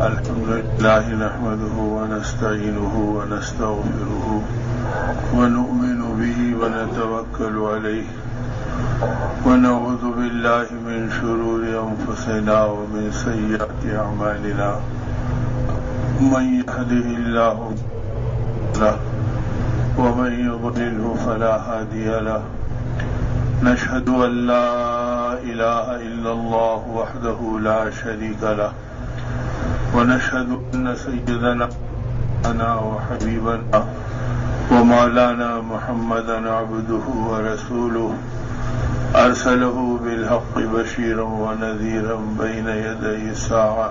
الحمد لله نحمده ونستعينه ونستغفره ونؤمن به ونتوكل عليه ونعوذ بالله من شرور أنفسنا ومن سيئات أعمالنا من يهده الله له ومن يضلله فلا هادي له نشهد أن لا إله إلا الله وحده لا شريك له ونشهد أن سيدنا وحبيبنا ومولانا محمدا عبده ورسوله أرسله بالحق بشيرا ونذيرا بين يدي الساعة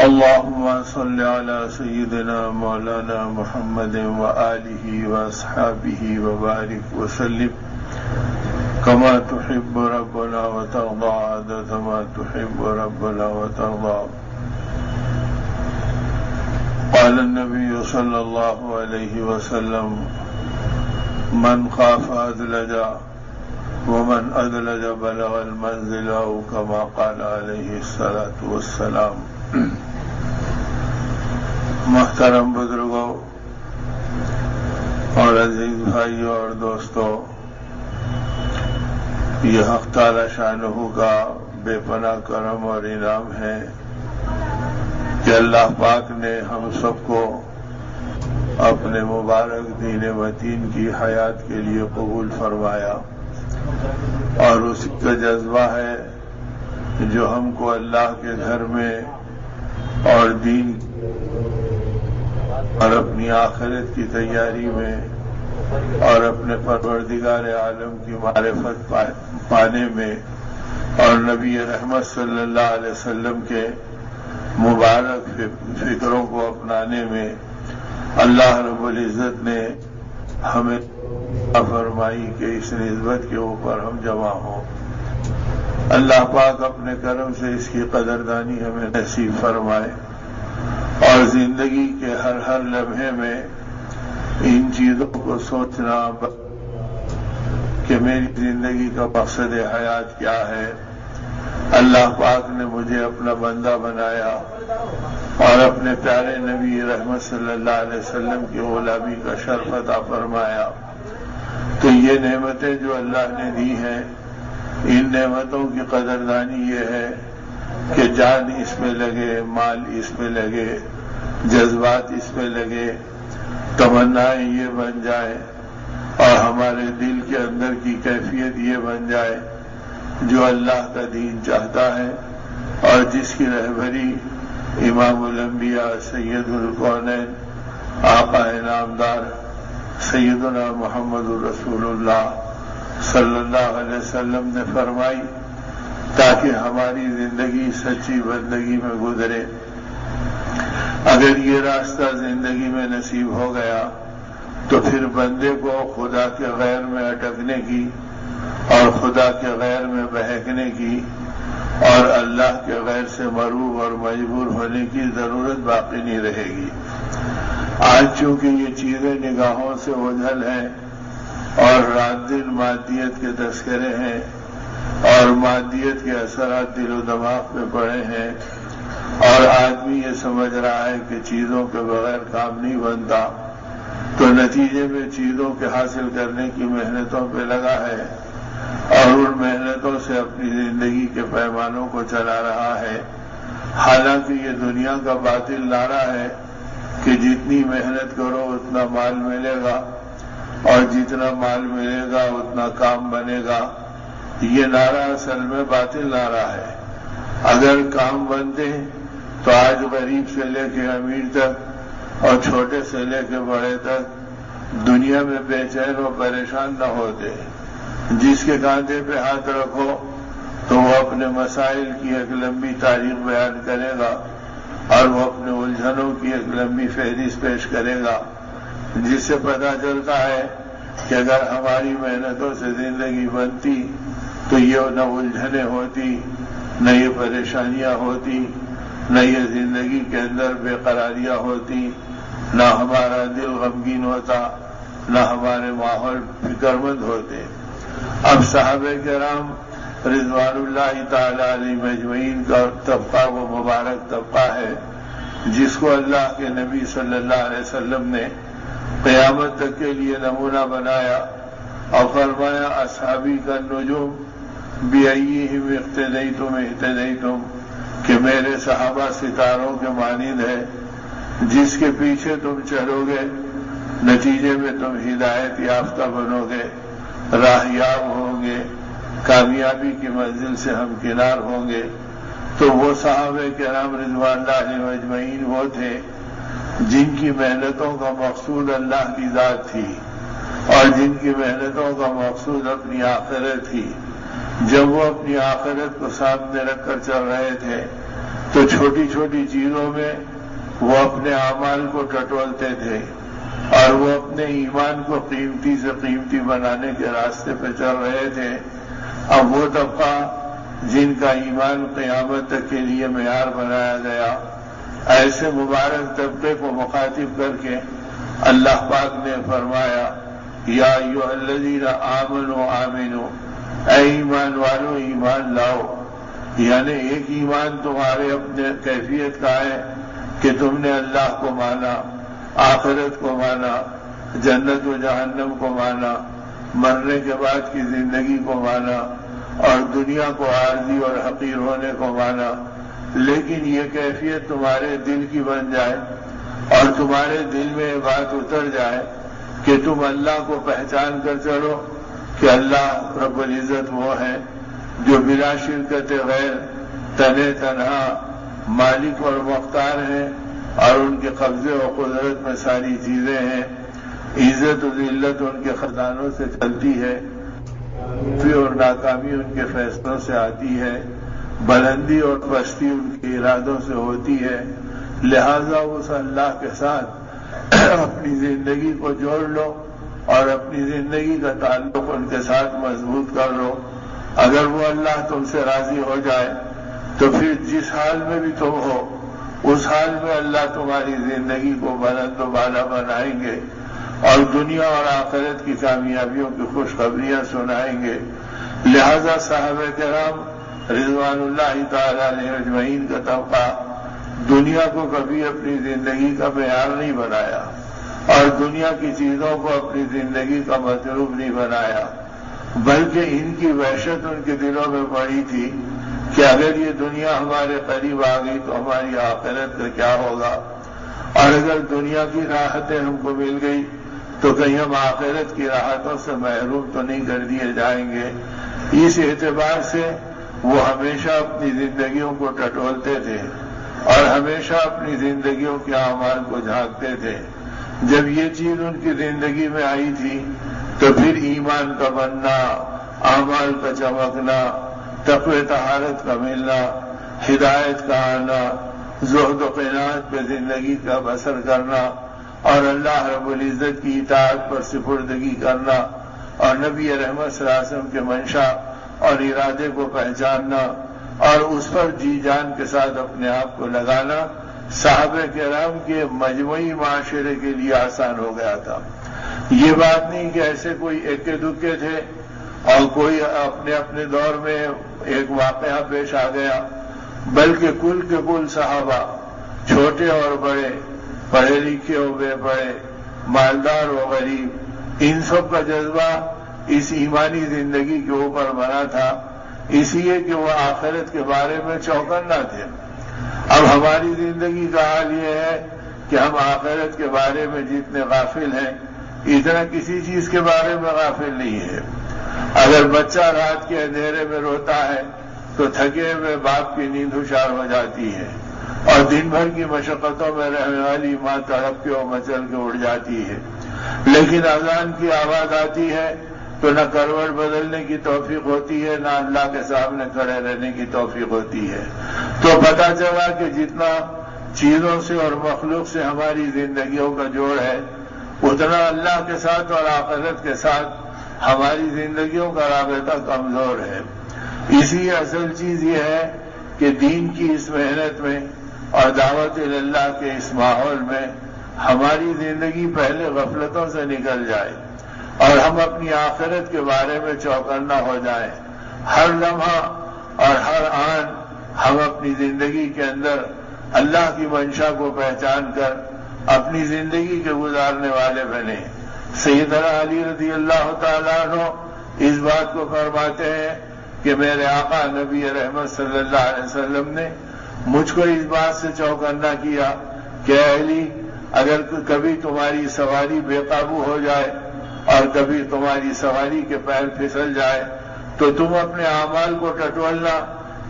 اللهم صل على سيدنا مولانا محمد وآله وأصحابه وبارك وسلم كما تحب ربنا وترضى عدد ما تحب ربنا وترضى قال النبي صلى الله عليه وسلم من خاف أدلج ومن أدلج بلغ المنزل أو كما قال عليه الصلاة والسلام. محترم بزرگوں اور عزیز بھائیوں اور دوستوں، یہ حق تعالی شانہ کا بے پناہ کرم اور انعام ہے کہ اللہ پاک نے ہم سب کو اپنے مبارک دین متین کی حیات کے لیے قبول فرمایا، اور اسی کا جذبہ ہے جو ہم کو اللہ کے گھر میں اور دین اور اپنی آخرت کی تیاری میں اور اپنے پروردگار عالم کی معرفت پانے میں اور نبی رحمت صلی اللہ علیہ وسلم کے مبارک فکروں کو اپنانے میں اللہ رب العزت نے ہمیں فرمائی کہ اس نسبت کے اوپر ہم جمع ہوں۔ اللہ پاک اپنے کرم سے اس کی قدردانی ہمیں نصیب فرمائے، اور زندگی کے ہر لمحے میں ان چیزوں کو سوچنا کہ میری زندگی کا مقصد حیات کیا ہے۔ اللہ پاک نے مجھے اپنا بندہ بنایا اور اپنے پیارے نبی رحمت صلی اللہ علیہ وسلم کی غلامی کا شرف عطا فرمایا، تو یہ نعمتیں جو اللہ نے دی ہیں، ان نعمتوں کی قدردانی یہ ہے کہ جان اس پہ لگے، مال اس پہ لگے، جذبات اس پہ لگے، تمنائیں یہ بن جائیں اور ہمارے دل کے اندر کی کیفیت یہ بن جائے جو اللہ کا دین چاہتا ہے، اور جس کی رہبری امام الانبیاء سید الکونین آقا نامدار سیدنا محمد رسول اللہ صلی اللہ علیہ وسلم نے فرمائی، تاکہ ہماری زندگی سچی بندگی میں گزرے۔ اگر یہ راستہ زندگی میں نصیب ہو گیا تو پھر بندے کو خدا کے غیر میں اٹکنے کی اور خدا کے غیر میں بہکنے کی اور اللہ کے غیر سے مروب اور مجبور ہونے کی ضرورت باقی نہیں رہے گی۔ آج چونکہ یہ چیزیں نگاہوں سے اوجھل ہیں اور رات دن مادیت کے تذکرے ہیں اور مادیت کے اثرات دل و دماغ پہ پڑے ہیں، اور آدمی یہ سمجھ رہا ہے کہ چیزوں کے بغیر کام نہیں بنتا، تو نتیجے میں چیزوں کے حاصل کرنے کی محنتوں پہ لگا ہے اور ان محنتوں سے اپنی زندگی کے پیمانوں کو چلا رہا ہے۔ حالانکہ یہ دنیا کا باطل نعرہ ہے کہ جتنی محنت کرو اتنا مال ملے گا، اور جتنا مال ملے گا اتنا کام بنے گا۔ یہ نعرہ اصل میں باطل نعرہ ہے۔ اگر کام بنتے تو آج غریب سے لے کے امیر تک اور چھوٹے سے لے کے بڑے تک دنیا میں بے چین و پریشان نہ ہوتے۔ جس کے کاندھے پہ ہاتھ رکھو تو وہ اپنے مسائل کی ایک لمبی تاریخ بیان کرے گا، اور وہ اپنے الجھنوں کی ایک لمبی فہرست پیش کرے گا، جس سے پتہ چلتا ہے کہ اگر ہماری محنتوں سے زندگی بنتی تو یہ نہ الجھنیں ہوتی، نہ یہ پریشانیاں ہوتی، نہ یہ زندگی کے اندر بے قراریاں ہوتی، نہ ہمارا دل غمگین ہوتا، نہ ہمارے ماحول فکر مند ہوتے۔ اب صحابہ کرام رضوان اللہ تعالی علیہ اجمعین کا طبقہ وہ مبارک طبقہ ہے جس کو اللہ کے نبی صلی اللہ علیہ وسلم نے قیامت تک کے لیے نمونہ بنایا اور فرمایا اصحابی کا نجوم بِأَيِّهِمْ اقْتَدَيْتُمْ اهْتَدَيْتُمْ کہ میرے صحابہ ستاروں کے مانند ہے جس کے پیچھے تم چلو گے نتیجے میں تم ہدایت یافتہ بنو گے، راہیاب ہوں گے، کامیابی کی منزل سے ہمکنار ہوں گے۔ تو وہ صحابہ کرام رضوان اللہ علیہم اجمعین وہ تھے جن کی محنتوں کا مقصود اللہ کی ذات تھی اور جن کی محنتوں کا مقصود اپنی آخرت تھی۔ جب وہ اپنی آخرت کو سامنے رکھ کر چل رہے تھے تو چھوٹی چھوٹی چیزوں میں وہ اپنے اعمال کو ٹٹولتے تھے اور وہ اپنے ایمان کو قیمتی سے قیمتی بنانے کے راستے پہ چل رہے تھے۔ اب وہ طبقہ جن کا ایمان قیامت تک کے لیے معیار بنایا گیا، ایسے مبارک طبقے کو مخاطب کر کے اللہ پاک نے فرمایا یا ایھا الذین آمنوا آمنوا، اے ایمان والو ایمان لاؤ۔ یعنی ایک ایمان تمہارے اپنے کیفیت کا ہے کہ تم نے اللہ کو مانا، آخرت کو مانا، جنت و جہنم کو مانا، مرنے کے بعد کی زندگی کو مانا اور دنیا کو عارضی اور حقیر ہونے کو مانا۔ لیکن یہ کیفیت تمہارے دل کی بن جائے اور تمہارے دل میں یہ بات اتر جائے کہ تم اللہ کو پہچان کر چلو کہ اللہ رب العزت وہ ہے جو بلا شرکت غیر تنہا تنہا مالک اور مختار ہیں اور ان کے قبضے و قدرت میں ساری چیزیں ہیں۔ عزت و ذلت ان کے خزانوں سے چلتی ہے، کامیابی اور ناکامی ان کے فیصلوں سے آتی ہے، بلندی اور پستی ان کے ارادوں سے ہوتی ہے۔ لہذا اس اللہ کے ساتھ اپنی زندگی کو جوڑ لو اور اپنی زندگی کا تعلق ان کے ساتھ مضبوط کر لو۔ اگر وہ اللہ تم سے راضی ہو جائے تو پھر جس حال میں بھی تم ہو اس حال میں اللہ تمہاری زندگی کو بلند و بالا بنائیں گے اور دنیا اور آخرت کی کامیابیوں کی خوشخبریاں سنائیں گے۔ لہذا صحابہ کرام رضوان اللہ تعالی علیہ اجمعین کا طبقہ دنیا کو کبھی اپنی زندگی کا معیار نہیں بنایا اور دنیا کی چیزوں کو اپنی زندگی کا مطلوب نہیں بنایا، بلکہ ان کی وحشت ان کے دلوں میں پڑی تھی کہ اگر یہ دنیا ہمارے قریب آ گئی تو ہماری آخرت کا کیا ہوگا، اور اگر دنیا کی راحتیں ہم کو مل گئی تو کہیں ہم آخرت کی راحتوں سے محروم تو نہیں کر دیے جائیں گے۔ اس اعتبار سے وہ ہمیشہ اپنی زندگیوں کو ٹٹولتے تھے اور ہمیشہ اپنی زندگیوں کے اعمال کو جھانکتے تھے۔ جب یہ چیز ان کی زندگی میں آئی تھی تو پھر ایمان کا بننا، اعمال کا چمکنا، تقوی طہارت کا ملنا، ہدایت کا آنا، زہد و قناعت پہ زندگی کا بسر کرنا اور اللہ رب العزت کی اطاعت پر سپردگی کرنا اور نبی رحمت صلی اللہ علیہ وسلم کے منشا اور ارادے کو پہچاننا اور اس پر جی جان کے ساتھ اپنے آپ کو لگانا صحابہ کرام کے مجموعی معاشرے کے لیے آسان ہو گیا تھا۔ یہ بات نہیں کہ ایسے کوئی اکے دکے تھے اور کوئی اپنے اپنے دور میں ایک واقعہ پیش آ گیا، بلکہ کل کے کل صحابہ چھوٹے اور بڑے، پڑھے لکھے و بے پڑھے، مالدار و غریب، ان سب کا جذبہ اس ایمانی زندگی کے اوپر بنا تھا، اس لیے کہ وہ آخرت کے بارے میں چوکنا تھے۔ اب ہماری زندگی کا حال یہ ہے کہ ہم آخرت کے بارے میں جتنے غافل ہیں اتنا کسی چیز کے بارے میں غافل نہیں ہے۔ اگر بچہ رات کے اندھیرے میں روتا ہے تو تھکے ہوئے باپ کی نیند ہوشیار ہو جاتی ہے اور دن بھر کی مشقتوں میں رہنے والی ماں تڑپ کے اور مچل کے اڑ جاتی ہے، لیکن اذان کی آواز آتی ہے تو نہ کروٹ بدلنے کی توفیق ہوتی ہے، نہ اللہ کے سامنے کھڑے رہنے کی توفیق ہوتی ہے۔ تو پتہ چلا کہ جتنا چیزوں سے اور مخلوق سے ہماری زندگیوں کا جوڑ ہے اتنا اللہ کے ساتھ اور آخرت کے ساتھ ہماری زندگیوں کا رابطہ کمزور ہے۔ اسی اصل چیز یہ ہے کہ دین کی اس محنت میں اور دعوت اللہ کے اس ماحول میں ہماری زندگی پہلے غفلتوں سے نکل جائے اور ہم اپنی آخرت کے بارے میں چوکنا ہو جائیں ہر لمحہ اور ہر آن ہم اپنی زندگی کے اندر اللہ کی منشا کو پہچان کر اپنی زندگی کے گزارنے والے بنے۔ سیدنا علی رضی اللہ تعالیٰ عنہ اس بات کو فرماتے ہیں کہ میرے آقا نبی رحمت صلی اللہ علیہ وسلم نے مجھ کو اس بات سے چوکنا کیا کہ علی، اگر کبھی تمہاری سواری بے قابو ہو جائے اور کبھی تمہاری سواری کے پیر پھسل جائے تو تم اپنے اعمال کو ٹٹولنا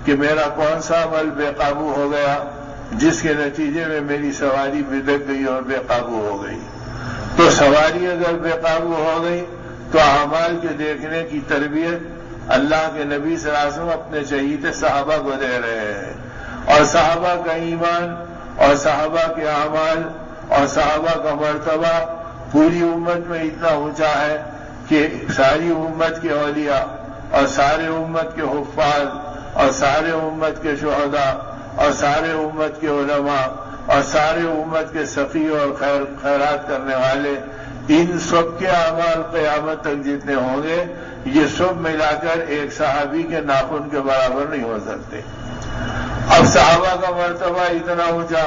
کہ میرا کون سا عمل بے قابو ہو گیا جس کے نتیجے میں میری سواری بدک گئی اور بے قابو ہو گئی۔ تو سواری اگر بے قابو ہو گئی تو اعمال کے دیکھنے کی تربیت اللہ کے نبی صلی اللہ علیہ وسلم اپنے چہیتے صحابہ کو دے رہے ہیں، اور صحابہ کا ایمان اور صحابہ کے اعمال اور صحابہ کا مرتبہ پوری امت میں اتنا اونچا ہے کہ ساری امت کے اولیاء اور سارے امت کے حفاظ اور سارے امت کے شہداء اور سارے امت کے علماء اور سارے امت کے سخی اور خیرات کرنے والے، ان سب کے اعمال قیامت تک جتنے ہوں گے یہ سب ملا کر ایک صحابی کے ناخن کے برابر نہیں ہو سکتے۔ اب صحابہ کا مرتبہ اتنا اونچا،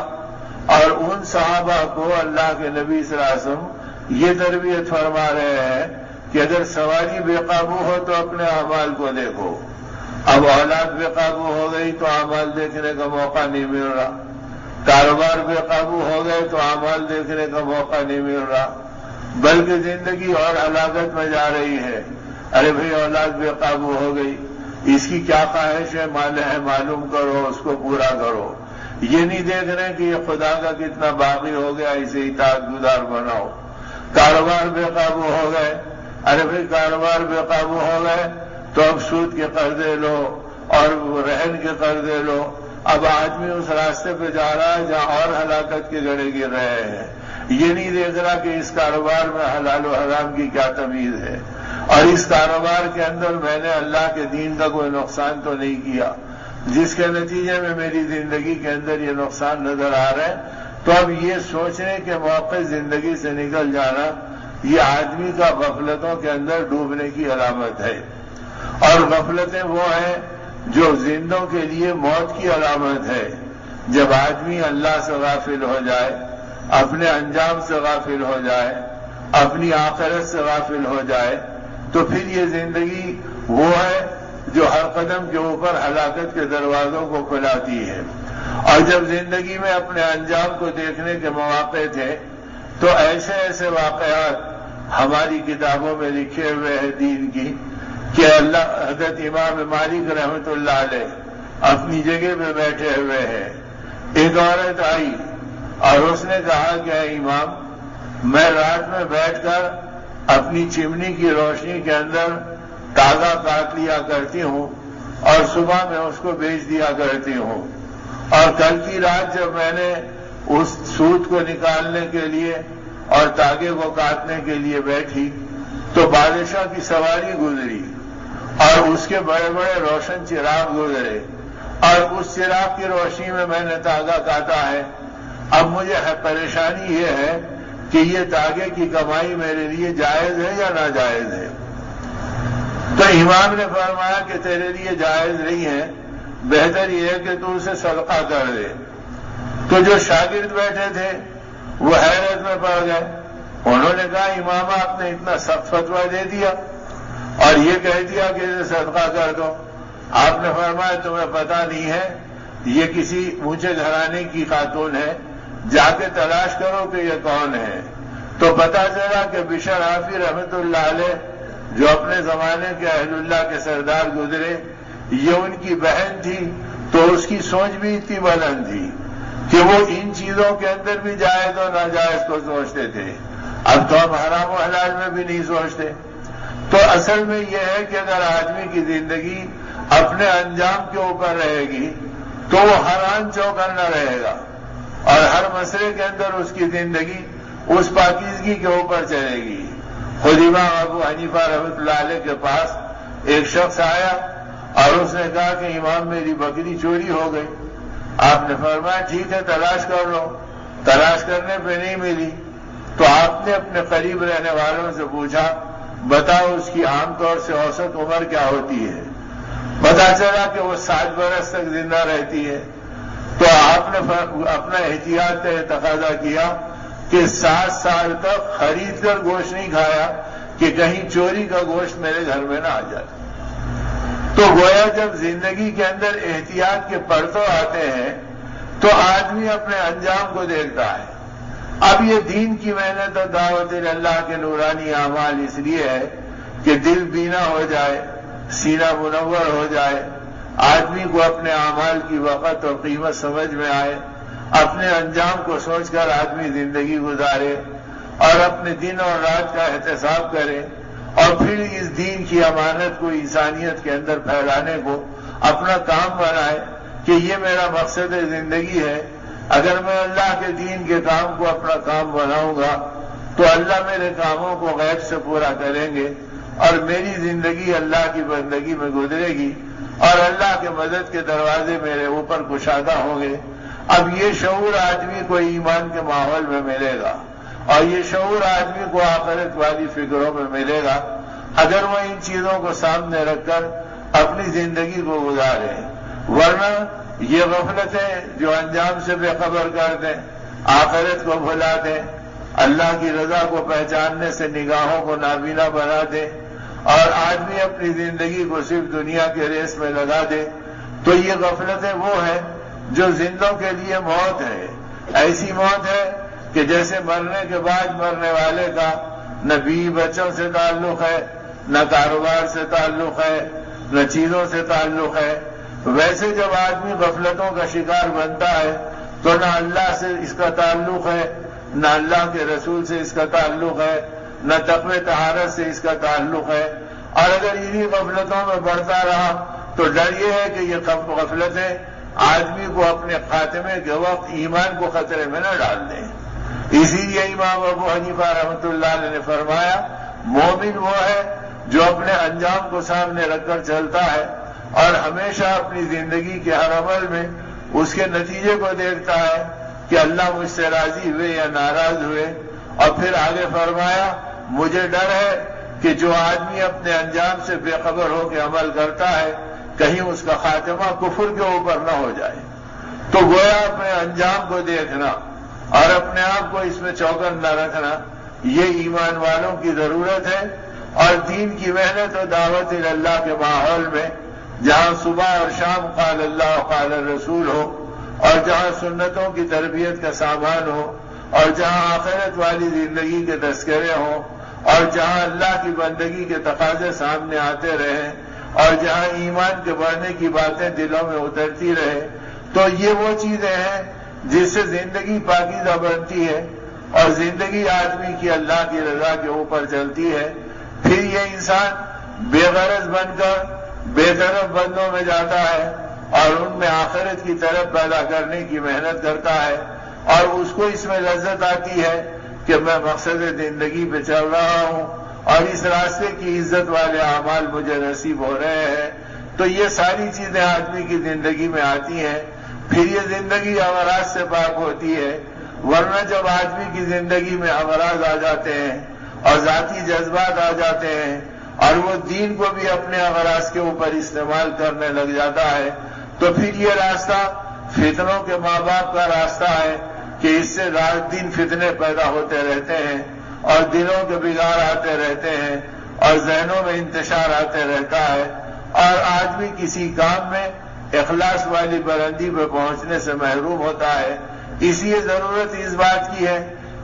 اور ان صحابہ کو اللہ کے نبی صلی اللہ علیہ وسلم یہ تربیت فرما رہے ہیں کہ اگر سواری بے قابو ہو تو اپنے اعمال کو دیکھو۔ اب اولاد بے قابو ہو گئی تو اعمال دیکھنے کا موقع نہیں مل رہا، کاروبار بے قابو ہو گئے تو اعمال دیکھنے کا موقع نہیں مل رہا، بلکہ زندگی اور ہلاکت میں جا رہی ہے۔ ارے بھئی اولاد بے قابو ہو گئی، اس کی کیا خواہش ہے معلوم کرو، اس کو پورا کرو۔ یہ نہیں دیکھ رہے کہ یہ خدا کا کتنا باغی ہو گیا، اسے اطاعت گزار بناؤ۔ کاروبار بے قابو ہو گئے، ارے بھئی کاروبار بے قابو ہو گئے تو اب سود کے قرضے لو اور رہن کے قرضے لو۔ اب آدمی اس راستے پہ جا رہا ہے جہاں اور ہلاکت کے گڑھے گر رہے ہیں۔ یہ نہیں دیکھ رہا کہ اس کاروبار میں حلال و حرام کی کیا تمیز ہے، اور اس کاروبار کے اندر میں نے اللہ کے دین کا کوئی نقصان تو نہیں کیا جس کے نتیجے میں میری زندگی کے اندر یہ نقصان نظر آ رہا ہے۔ تو اب یہ سوچنے کے موقع زندگی سے نکل جانا یہ آدمی کا غفلتوں کے اندر ڈوبنے کی علامت ہے، اور غفلتیں وہ ہیں جو زندوں کے لیے موت کی علامت ہے۔ جب آدمی اللہ سے غافل ہو جائے، اپنے انجام سے غافل ہو جائے، اپنی آخرت سے غافل ہو جائے، تو پھر یہ زندگی وہ ہے جو ہر قدم کے اوپر ہلاکت کے دروازوں کو کھلاتی ہے۔ اور جب زندگی میں اپنے انجام کو دیکھنے کے مواقع تھے تو ایسے ایسے واقعات ہماری کتابوں میں لکھے ہوئے ہیں دین کی کہ اللہ حضرت امام مالک رحمۃ اللہ علیہ اپنی جگہ پہ بیٹھے ہوئے ہیں، ایک عورت آئی اور اس نے کہا کہ اے امام، میں رات میں بیٹھ کر اپنی چمنی کی روشنی کے اندر تازہ کاٹ لیا کرتی ہوں اور صبح میں اس کو بیچ دیا کرتی ہوں، اور کل کی رات جب میں نے اس سوت کو نکالنے کے لیے اور تاگے کو کاٹنے کے لیے بیٹھی تو بادشاہ کی سواری گزری اور اس کے بڑے بڑے روشن چراغ گزرے، اور اس چراغ کی روشنی میں نے تاگا کاٹا ہے۔ اب مجھے پریشانی یہ ہے کہ یہ تاگے کی کمائی میرے لیے جائز ہے یا ناجائز ہے؟ تو امام نے فرمایا کہ تیرے لیے جائز نہیں ہے، بہتر یہ ہے کہ تو اسے صدقہ کر دے۔ تو جو شاگرد بیٹھے تھے وہ حیرت میں پڑ گئے، انہوں نے کہا امام آپ نے اتنا سخت فتویٰ دے دیا اور یہ کہہ دیا کہ اسے صدقہ کر دو۔ آپ نے فرمایا تمہیں پتہ نہیں ہے یہ کسی اونچے گھرانے کی خاتون ہے، جا کے تلاش کرو کہ یہ کون ہے۔ تو پتہ چلا کہ بشر حافی رحمۃ اللہ علیہ جو اپنے زمانے کے اہل اللہ کے سردار گزرے، یہ ان کی بہن تھی، تو اس کی سوچ بھی اتنی بلند تھی کہ وہ ان چیزوں کے اندر بھی جائز اور ناجائز کو سوچتے تھے۔ اب تو ہم حرام و حلال میں بھی نہیں سوچتے۔ تو اصل میں یہ ہے کہ اگر آدمی کی زندگی اپنے انجام کے اوپر رہے گی تو وہ ہر آن چوکنا رہے گا، اور ہر مسئلے کے اندر اس کی زندگی اس پاکیزگی کے اوپر چلے گی۔ خود امام ابو حنیفہ رحمۃ اللہ علیہ کے پاس ایک شخص آیا اور اس نے کہا کہ امام میری بکری چوری ہو گئی۔ آپ نے فرمایا ٹھیک ہے تلاش کر لو۔ تلاش کرنے پہ نہیں ملی تو آپ نے اپنے قریب رہنے والوں سے پوچھا بتاؤ اس کی عام طور سے اوسط عمر کیا ہوتی ہے؟ پتا چلا کہ وہ 7 برس تک زندہ رہتی ہے، تو آپ نے اپنا احتیاط تقاضا کیا کہ 7 سال تک خرید کر گوشت نہیں کھایا کہ کہیں چوری کا گوشت میرے گھر میں نہ آ جائے۔ تو گویا جب زندگی کے اندر احتیاط کے پرتو آتے ہیں تو آدمی اپنے انجام کو دیکھتا ہے۔ اب یہ دین کی محنت اور دعوت اللہ کے نورانی اعمال اس لیے ہے کہ دل بینا ہو جائے، سینہ منور ہو جائے، آدمی کو اپنے اعمال کی وقت اور قیمت سمجھ میں آئے، اپنے انجام کو سوچ کر آدمی زندگی گزارے اور اپنے دن اور رات کا احتساب کرے، اور پھر اس دین کی امانت کو انسانیت کے اندر پھیلانے کو اپنا کام بنائے کہ یہ میرا مقصد زندگی ہے۔ اگر میں اللہ کے دین کے کام کو اپنا کام بناؤں گا تو اللہ میرے کاموں کو غیب سے پورا کریں گے اور میری زندگی اللہ کی بندگی میں گزرے گی اور اللہ کے مدد کے دروازے میرے اوپر کشادہ ہوں گے۔ اب یہ شعور آدمی کو ایمان کے ماحول میں ملے گا اور یہ شعور آدمی کو آخرت والی فکروں میں ملے گا اگر وہ ان چیزوں کو سامنے رکھ کر اپنی زندگی کو گزارے۔ ورنہ یہ غفلتیں جو انجام سے بے خبر کر دیں، آخرت کو بھلا دیں، اللہ کی رضا کو پہچاننے سے نگاہوں کو نابینا بنا دیں اور آدمی اپنی زندگی کو صرف دنیا کے ریس میں لگا دے، تو یہ غفلتیں وہ ہیں جو زندوں کے لیے موت ہے۔ ایسی موت ہے کہ جیسے مرنے کے بعد مرنے والے کا نہ بیوی بچوں سے تعلق ہے، نہ کاروبار سے تعلق ہے، نہ چیزوں سے تعلق ہے، ویسے جب آدمی غفلتوں کا شکار بنتا ہے تو نہ اللہ سے اس کا تعلق ہے، نہ اللہ کے رسول سے اس کا تعلق ہے، نہ تقوی طہارت سے اس کا تعلق ہے، اور اگر انہی غفلتوں میں بڑھتا رہا تو ڈر یہ ہے کہ یہ غفلتیں آدمی کو اپنے خاتمے کے وقت ایمان کو خطرے میں نہ ڈال دیں۔ اسی لیے امام ابو حنیفہ رحمۃ اللہ علیہ نے فرمایا مومن وہ ہے جو اپنے انجام کو سامنے رکھ کر چلتا ہے اور ہمیشہ اپنی زندگی کے ہر عمل میں اس کے نتیجے کو دیکھتا ہے کہ اللہ مجھ سے راضی ہوئے یا ناراض ہوئے، اور پھر آگے فرمایا مجھے ڈر ہے کہ جو آدمی اپنے انجام سے بے خبر ہو کے عمل کرتا ہے کہیں اس کا خاتمہ کفر کے اوپر نہ ہو جائے۔ تو گویا اپنے انجام کو دیکھنا اور اپنے آپ کو اس میں چوکن نہ رکھنا یہ ایمان والوں کی ضرورت ہے، اور دین کی محنت اور دعوت اللہ کے ماحول میں جہاں صبح اور شام قال اللہ و قال الرسول ہو، اور جہاں سنتوں کی تربیت کا سامان ہو، اور جہاں آخرت والی زندگی کے تذکرے ہوں، اور جہاں اللہ کی بندگی کے تقاضے سامنے آتے رہیں، اور جہاں ایمان کے بڑھنے کی باتیں دلوں میں اترتی رہے، تو یہ وہ چیزیں ہیں جس سے زندگی پاکیزہ بنتی ہے اور زندگی آدمی کی اللہ کی رضا کے اوپر چلتی ہے۔ پھر یہ انسان بے غرض بن کر بے طرف بندوں میں جاتا ہے اور ان میں آخرت کی طرف پیدا کرنے کی محنت کرتا ہے، اور اس کو اس میں لذت آتی ہے کہ میں مقصد زندگی پہ چل رہا ہوں اور اس راستے کی عزت والے اعمال مجھے نصیب ہو رہے ہیں۔ تو یہ ساری چیزیں آدمی کی زندگی میں آتی ہیں، پھر یہ زندگی امراض سے پاک ہوتی ہے۔ ورنہ جب آدمی کی زندگی میں امراض آ جاتے ہیں اور ذاتی جذبات آ جاتے ہیں اور وہ دین کو بھی اپنے امراض کے اوپر استعمال کرنے لگ جاتا ہے، تو پھر یہ راستہ فتنوں کے ماں باپ کا راستہ ہے کہ اس سے رات دن فتنے پیدا ہوتے رہتے ہیں اور دلوں کے بگاڑ آتے رہتے ہیں اور ذہنوں میں انتشار آتے رہتا ہے، اور آدمی کسی کام میں اخلاص والی بلندی پہ پہنچنے سے محروم ہوتا ہے۔ اس لیے ضرورت اس بات کی ہے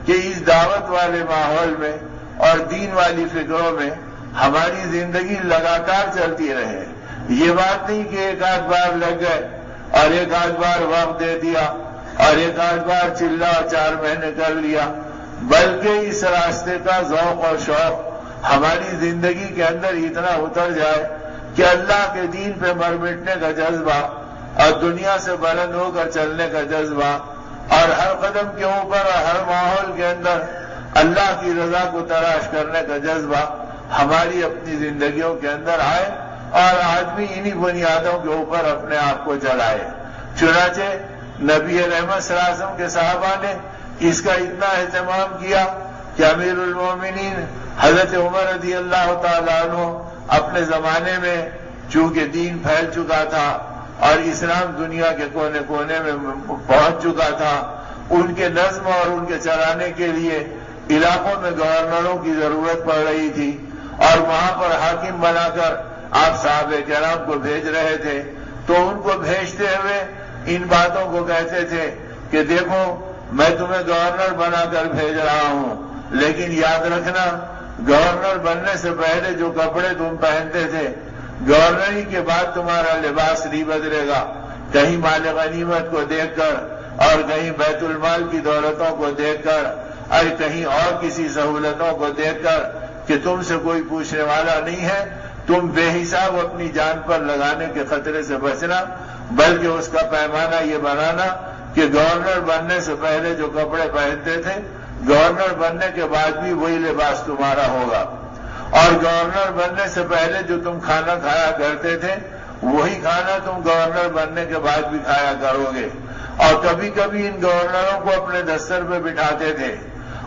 کہ اس دعوت والے ماحول میں اور دین والی فکروں میں ہماری زندگی لگاتار چلتی رہے۔ یہ بات نہیں کہ ایک آدھ بار لگ گئے اور ایک آدھ بار وقت دے دیا اور ایک آدھ بار چلا اور 4 مہینے کر لیا، بلکہ اس راستے کا ذوق اور شوق ہماری زندگی کے اندر اتنا اتر جائے کہ اللہ کے دین پہ مر مٹنے کا جذبہ اور دنیا سے بلند ہو کر چلنے کا جذبہ اور ہر قدم کے اوپر اور ہر ماحول کے اندر اللہ کی رضا کو تلاش کرنے کا جذبہ ہماری اپنی زندگیوں کے اندر آئے اور آدمی انہی بنیادوں کے اوپر اپنے آپ کو چلائے۔ چنانچہ نبی رحمت صلی اللہ علیہ وسلم کے صحابہ نے اس کا اتنا اہتمام کیا کہ امیر المومنین حضرت عمر رضی اللہ تعالیٰ عنہ اپنے زمانے میں چونکہ دین پھیل چکا تھا اور اسلام دنیا کے کونے کونے میں پہنچ چکا تھا، ان کے نظم اور ان کے چلانے کے لیے علاقوں میں گورنروں کی ضرورت پڑ رہی تھی، اور وہاں پر حاکم بنا کر آپ صحابہ کرام کو بھیج رہے تھے، تو ان کو بھیجتے ہوئے ان باتوں کو کہتے تھے کہ دیکھو میں تمہیں گورنر بنا کر بھیج رہا ہوں، لیکن یاد رکھنا گورنر بننے سے پہلے جو کپڑے تم پہنتے تھے، گورنری کے بعد تمہارا لباس نہیں بدلے گا، کہیں مال غنیمت کو دیکھ کر اور کہیں بیت المال کی دولتوں کو دیکھ کر اور کہیں اور کسی سہولتوں کو دیکھ کر کہ تم سے کوئی پوچھنے والا نہیں ہے، تم بے حساب اپنی جان پر لگانے کے خطرے سے بچنا، بلکہ اس کا پیمانہ یہ بنانا کہ گورنر بننے سے پہلے جو کپڑے پہنتے تھے گورنر بننے کے بعد بھی وہی لباس تمہارا ہوگا، اور گورنر بننے سے پہلے جو تم کھانا کھایا کرتے تھے وہی کھانا تم گورنر بننے کے بعد بھی کھایا کرو گے۔ اور کبھی کبھی ان گورنروں کو اپنے دستر پہ بٹھاتے تھے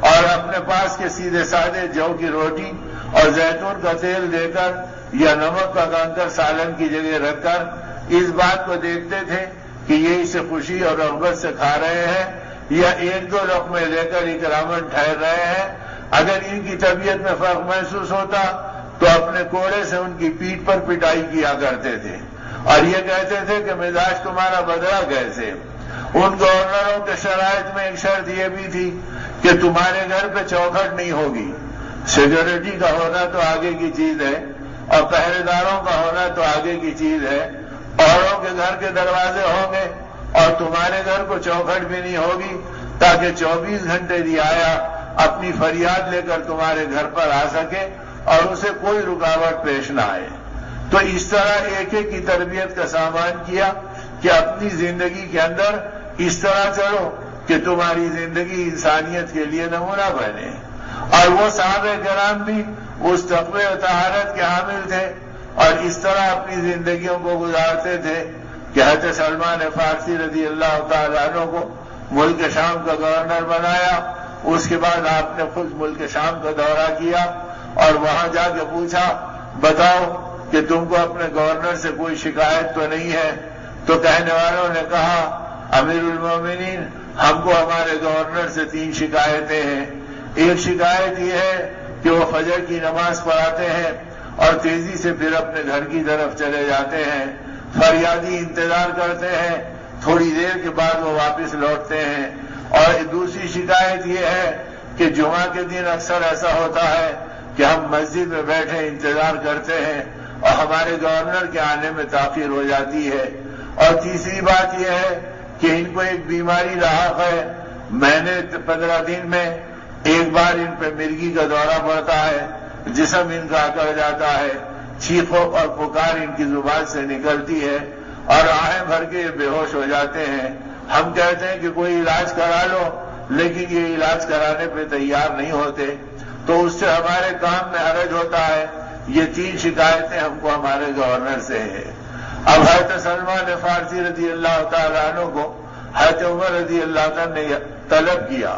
اور اپنے پاس کے سیدھے سادے جو کی روٹی اور زیتون کا تیل دے کر یا نمک کا کنکر سالن کی جگہ رکھ کر اس بات کو دیکھتے تھے کہ یہ اسے خوشی اور رغبت سے کھا رہے ہیں یا ایک دو لقمے لے کر اکراماً ٹھہر رہے ہیں۔ اگر ان کی طبیعت میں فرق محسوس ہوتا تو اپنے کوڑے سے ان کی پیٹھ پر پٹائی کیا کرتے تھے اور یہ کہتے تھے کہ مزاج تمہارا بدلا کیسے۔ ان گورنروں کے شرائط میں ایک شرط یہ بھی تھی کہ تمہارے گھر پہ چوکھٹ نہیں ہوگی، سیکورٹی کا ہونا تو آگے کی چیز ہے اور پہرے داروں کا ہونا تو آگے کی چیز ہے، اوروں کے گھر کے دروازے ہوں گے اور تمہارے گھر کو چوکھٹ بھی نہیں ہوگی تاکہ 24 گھنٹے رعایا اپنی فریاد لے کر تمہارے گھر پر آ سکے اور اسے کوئی رکاوٹ پیش نہ آئے۔ تو اس طرح ایک ایک کی تربیت کا سامان کیا کہ اپنی زندگی کے اندر اس طرح چلو کہ تمہاری زندگی انسانیت کے لیے نمونہ بنے۔ اور وہ صحابہ کرام بھی اس تقوی و طہارت کے حامل تھے اور اس طرح اپنی زندگیوں کو گزارتے تھے کہ حضرت سلمان فارسی رضی اللہ تعالیٰ عنہ کو ملک شام کا گورنر بنایا، اس کے بعد آپ نے خود ملک شام کا دورہ کیا اور وہاں جا کے پوچھا بتاؤ کہ تم کو اپنے گورنر سے کوئی شکایت تو نہیں ہے؟ تو کہنے والوں نے کہا امیر المومنین ہم کو ہمارے گورنر سے 3 شکایتیں ہیں۔ ایک شکایت یہ ہے کہ وہ فجر کی نماز پڑھاتے ہیں اور تیزی سے پھر اپنے گھر کی طرف چلے جاتے ہیں، فریادی انتظار کرتے ہیں، تھوڑی دیر کے بعد وہ واپس لوٹتے ہیں۔ اور دوسری شکایت یہ ہے کہ جمعہ کے دن اکثر ایسا ہوتا ہے کہ ہم مسجد میں بیٹھے انتظار کرتے ہیں اور ہمارے گورنر کے آنے میں تاخیر ہو جاتی ہے۔ اور تیسری بات یہ ہے کہ ان کو ایک بیماری لاحق ہے، مہینے 15 دن میں ایک بار ان پہ مرگی کا دورہ پڑتا ہے، جسم ان کا اکڑ جاتا ہے، چیخوں اور پکار ان کی زبان سے نکلتی ہے اور آہیں بھر کے بے ہوش ہو جاتے ہیں۔ ہم کہتے ہیں کہ کوئی علاج کرا لو، لیکن یہ علاج کرانے پہ تیار نہیں ہوتے، تو اس سے ہمارے کام میں حرج ہوتا ہے۔ یہ 3 شکایتیں ہم کو ہمارے گورنر سے ہیں۔ اب حضرت سلمان فارسی رضی اللہ تعالیٰ عنہ کو حضرت عمر رضی اللہ تعالیٰ نے طلب کیا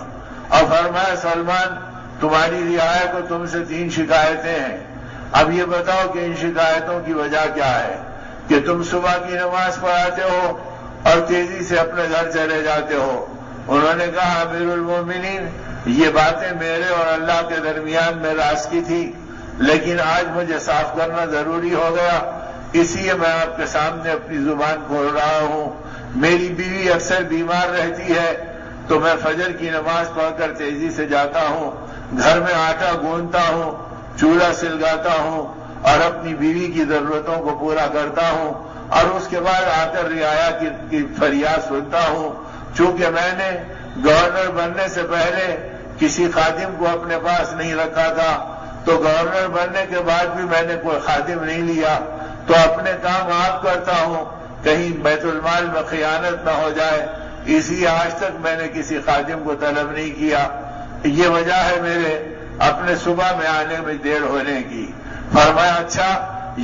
اور فرمایا سلمان تمہاری رعایا کو تم سے 3 شکایتیں ہیں، اب یہ بتاؤ کہ ان شکایتوں کی وجہ کیا ہے کہ تم صبح کی نماز پڑھاتے ہو اور تیزی سے اپنے گھر چلے جاتے ہو۔ انہوں نے کہا امیر المومنین یہ باتیں میرے اور اللہ کے درمیان میں راز کی تھی، لیکن آج مجھے صاف کرنا ضروری ہو گیا، اس لیے میں آپ کے سامنے اپنی زبان کھول رہا ہوں۔ میری بیوی اکثر بیمار رہتی ہے تو میں فجر کی نماز پڑھ کر تیزی سے جاتا ہوں، گھر میں آٹا گوندتا ہوں، چولہا سلگاتا ہوں اور اپنی بیوی کی ضرورتوں کو پورا کرتا ہوں اور اس کے بعد آ کر رعایا کی فریاد سنتا ہوں۔ چونکہ میں نے گورنر بننے سے پہلے کسی خادم کو اپنے پاس نہیں رکھا تھا، تو گورنر بننے کے بعد بھی میں نے کوئی خادم نہیں لیا، تو اپنے کام آپ کرتا ہوں، کہیں بیت المال میں خیانت نہ ہو جائے، اسی آج تک میں نے کسی خادم کو طلب نہیں کیا۔ یہ وجہ ہے میرے اپنے صبح میں آنے میں دیر ہونے کی۔ فرمایا اچھا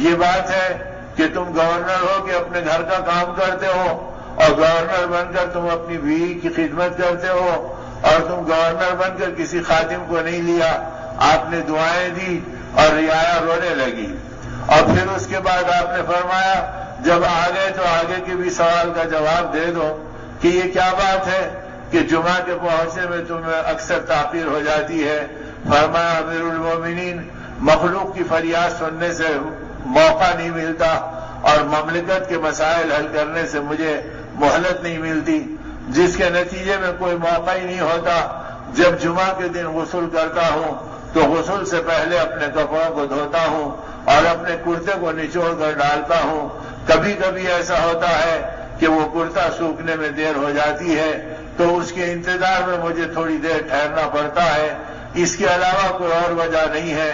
یہ بات ہے کہ تم گورنر ہو کہ اپنے گھر کا کام کرتے ہو اور گورنر بن کر تم اپنی بیوی کی خدمت کرتے ہو اور تم گورنر بن کر کسی خادم کو نہیں لیا، آپ نے دعائیں دی اور رعایا رونے لگی۔ اور پھر اس کے بعد آپ نے فرمایا جب آ گئے تو آگے کے بھی سوال کا جواب دے دو کہ یہ کیا بات ہے کہ جمعہ کے پہنچنے میں تمہیں اکثر تاخیر ہو جاتی ہے. فرمایا امیر المومنین مخلوق کی فریاد سننے سے موقع نہیں ملتا اور مملکت کے مسائل حل کرنے سے مجھے مہلت نہیں ملتی، جس کے نتیجے میں کوئی موقع ہی نہیں ہوتا. جب جمعہ کے دن غسل کرتا ہوں تو غسل سے پہلے اپنے کپڑوں کو دھوتا ہوں اور اپنے کرتے کو نچوڑ کر ڈالتا ہوں. کبھی کبھی ایسا ہوتا ہے کہ وہ کرتا سوکھنے میں دیر ہو جاتی ہے تو اس کے انتظار میں مجھے تھوڑی دیر ٹھہرنا پڑتا ہے. اس کے علاوہ کوئی اور وجہ نہیں ہے.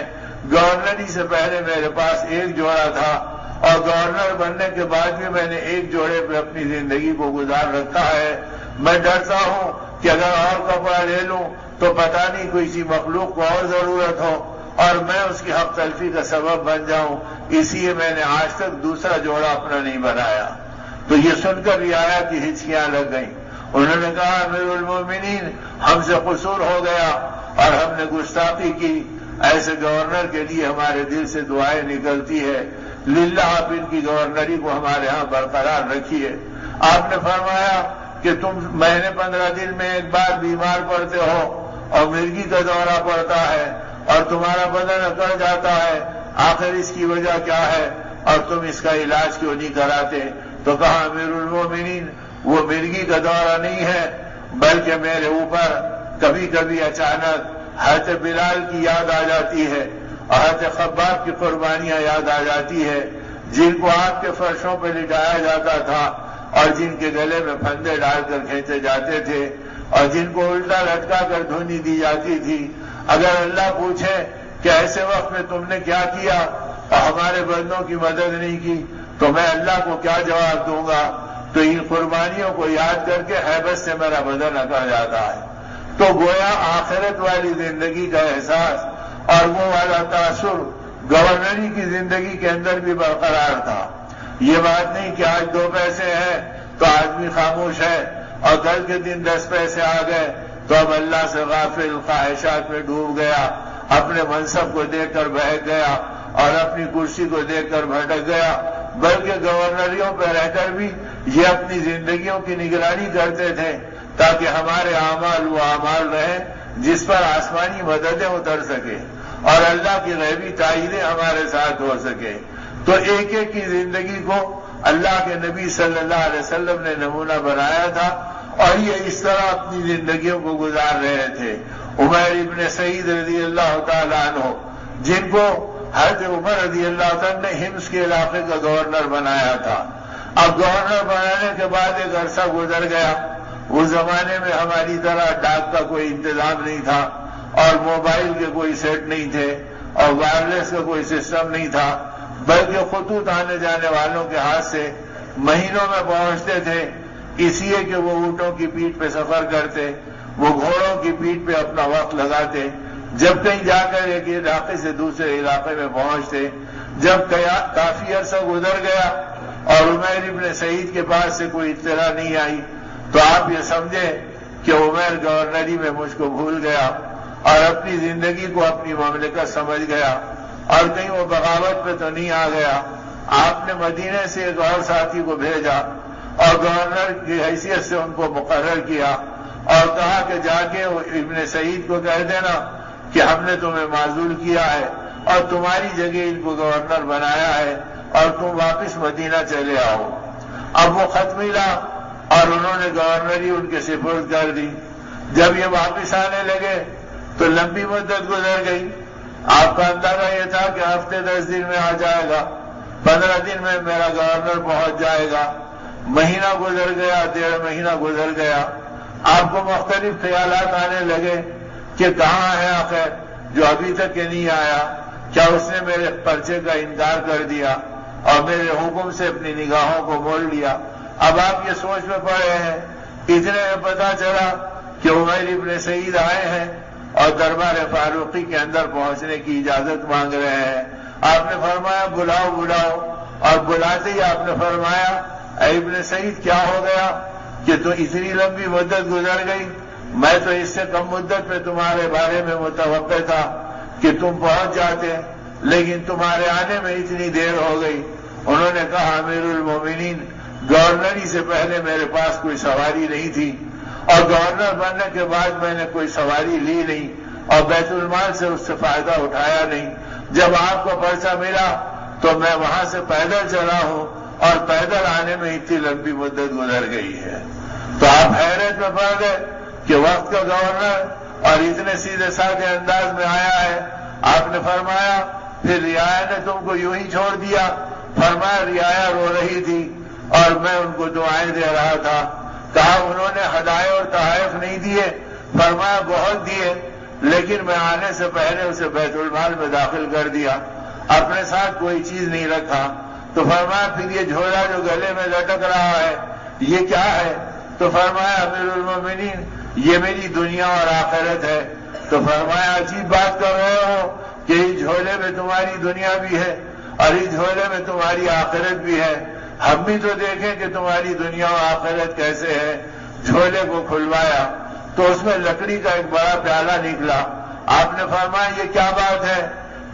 گورنری سے پہلے میرے پاس ایک جوڑا تھا اور گورنر بننے کے بعد بھی میں نے ایک جوڑے پہ اپنی زندگی کو گزار رکھا ہے. میں ڈرتا ہوں کہ اگر اور کپڑا لے لوں تو پتہ نہیں کوئی سی مخلوق کو اور ضرورت ہو اور میں اس کی حق تلفی کا سبب بن جاؤں، اس لیے میں نے آج تک دوسرا جوڑا اپنا نہیں بنایا. تو یہ سن کر رعایا کی ہچکیاں لگ گئیں. انہوں نے کہا امیر المومنین ہم سے قصور ہو گیا اور ہم نے گستاخی کی. ایسے گورنر کے لیے ہمارے دل سے دعائیں نکلتی ہے، للہ آپ ان کی گورنری کو ہمارے ہاں برقرار رکھیے. آپ نے فرمایا کہ تم مہینے 15 دن میں ایک بار بیمار پڑتے ہو اور مرگی کا دورہ پڑتا ہے اور تمہارا بدن اکڑ جاتا ہے، آخر اس کی وجہ کیا ہے اور تم اس کا علاج کیوں نہیں کراتے؟ تو کہا امیر المومنین وہ مرگی کا دورہ نہیں ہے بلکہ میرے اوپر کبھی کبھی اچانک حضرت بلال کی یاد آ جاتی ہے اور حضرت خباب کی قربانیاں یاد آ جاتی ہے جن کو آپ کے فرشوں پہ لٹایا جاتا تھا اور جن کے گلے میں پھندے ڈال کر کھینچے جاتے تھے اور جن کو الٹا لٹکا کر دھونی دی جاتی تھی. اگر اللہ پوچھے کہ ایسے وقت میں تم نے کیا کیا اور ہمارے بندوں کی مدد نہیں کی تو میں اللہ کو کیا جواب دوں گا؟ تو ان قربانیوں کو یاد کر کے ہیبت سے میرا بدن اکڑ جاتا ہے. تو گویا آخرت والی زندگی کا احساس اور وہ والا تاثر گورنری کی زندگی کے اندر بھی برقرار تھا. یہ بات نہیں کہ آج 2 پیسے ہیں تو آدمی خاموش ہے اور کل کے دن 10 پیسے آ گئے تو اب اللہ سے غافل خواہشات میں ڈوب گیا، اپنے منصب کو دیکھ کر بہک گیا اور اپنی کرسی کو دیکھ کر بھٹک گیا. بلکہ گورنریوں پہ رہ کر بھی یہ اپنی زندگیوں کی نگرانی کرتے تھے تاکہ ہمارے اعمال وہ اعمال رہیں جس پر آسمانی مددیں اتر سکے اور اللہ کی غیبی تائیدیں ہمارے ساتھ ہو سکے. تو ایک ایک کی زندگی کو اللہ کے نبی صلی اللہ علیہ وسلم نے نمونہ بنایا تھا اور یہ اس طرح اپنی زندگیوں کو گزار رہے تھے. عمیر ابن سعید رضی اللہ تعالیٰ عنہ جن کو حضرت عمر رضی اللہ تعالیٰ نے حمص کے علاقے کا گورنر بنایا تھا. اب گورنر بنانے کے بعد ایک عرصہ گزر گیا. اس زمانے میں ہماری طرح ڈاک کا کوئی انتظام نہیں تھا اور موبائل کے کوئی سیٹ نہیں تھے اور وائرلیس کا کوئی سسٹم نہیں تھا، بلکہ خطوط آنے جانے والوں کے ہاتھ سے مہینوں میں پہنچتے تھے. اس لیے کہ وہ اونٹوں کی پیٹھ پہ سفر کرتے، وہ گھوڑوں کی پیٹھ پہ اپنا وقت لگاتے، جب کہیں جا کر ایک علاقے سے دوسرے علاقے میں پہنچتے. جب کافی عرصہ گزر گیا اور عمیر ابن سعید کے پاس سے کوئی اطلاع نہیں آئی تو آپ یہ سمجھے کہ عمیر گورنری میں مجھ کو بھول گیا اور اپنی زندگی کو اپنی مملکت سمجھ گیا اور کہیں وہ بغاوت پہ تو نہیں آ گیا. آپ نے مدینے سے ایک اور ساتھی کو بھیجا اور گورنر کی حیثیت سے ان کو مقرر کیا اور کہا کہ جا کے ابن سعید کو کہہ دینا کہ ہم نے تمہیں معزول کیا ہے اور تمہاری جگہ ان کو گورنر بنایا ہے اور تم واپس مدینہ چلے آؤ. اب وہ خط ملا اور انہوں نے گورنری ان کے سپرد کر دی. جب یہ واپس آنے لگے تو لمبی مدت گزر گئی. آپ کا اندازہ یہ تھا کہ ہفتے 10 دن میں آ جائے گا، 15 دن میں میرا گورنر پہنچ جائے گا. مہینہ گزر گیا، 1.5 مہینہ گزر گیا. آپ کو مختلف خیالات آنے لگے کہ کہاں ہے آخر جو ابھی تک کے نہیں آیا؟ کیا اس نے میرے پرچے کا انکار کر دیا اور میرے حکم سے اپنی نگاہوں کو موڑ لیا؟ اب آپ یہ سوچ میں پڑے ہیں. اتنے میں پتا چلا کہ عمیر ابن سعید آئے ہیں اور دربار فاروقی کے اندر پہنچنے کی اجازت مانگ رہے ہیں. آپ نے فرمایا بلاؤ بلاؤ، اور بلاتے ہی آپ نے فرمایا اے ابن سعید کیا ہو گیا کہ تو اتنی لمبی مدت گزر گئی؟ میں تو اس سے کم مدت میں تمہارے بارے میں متوقع تھا کہ تم پہنچ جاتے. لیکن تمہارے آنے میں اتنی دیر ہو گئی۔ انہوں نے کہا امیر المومنین گورنری سے پہلے میرے پاس کوئی سواری نہیں تھی، اور گورنر بننے کے بعد میں نے کوئی سواری لی نہیں، اور بیت المال سے اس سے فائدہ اٹھایا نہیں۔ جب آپ کو پرچہ ملا تو میں وہاں سے پیدل چلا ہوں، اور پیدل آنے میں اتنی لمبی مدت گزر گئی ہے۔ تو آپ حیرت میں پڑ گئے کہ وقت کا گورنر اور اتنے سیدھے سادے انداز میں آیا ہے۔ آپ نے فرمایا پھر رعایا نے تم کو یوں ہی چھوڑ دیا؟ فرمایا رعایا رو رہی تھی اور میں ان کو دعائیں دے رہا تھا۔ کہا انہوں نے ہدایے اور تحائف نہیں دیے؟ فرمایا بہت دیے، لیکن میں آنے سے پہلے اسے بیت المال میں داخل کر دیا، اپنے ساتھ کوئی چیز نہیں رکھا۔ تو فرمایا پھر یہ جھولا جو گلے میں لٹک رہا ہے یہ کیا ہے؟ تو فرمایا امیر المومنین یہ میری دنیا اور آخرت ہے۔ تو فرمایا عجیب بات کر رہے ہو کہ اس جھولے میں تمہاری دنیا بھی ہے اور اس جھولے میں تمہاری آخرت بھی ہے، ہم بھی تو دیکھیں کہ تمہاری دنیا اور آخرت کیسے ہے۔ جھولے کو کھلوایا تو اس میں لکڑی کا ایک بڑا پیالہ نکلا۔ آپ نے فرمایا یہ کیا بات ہے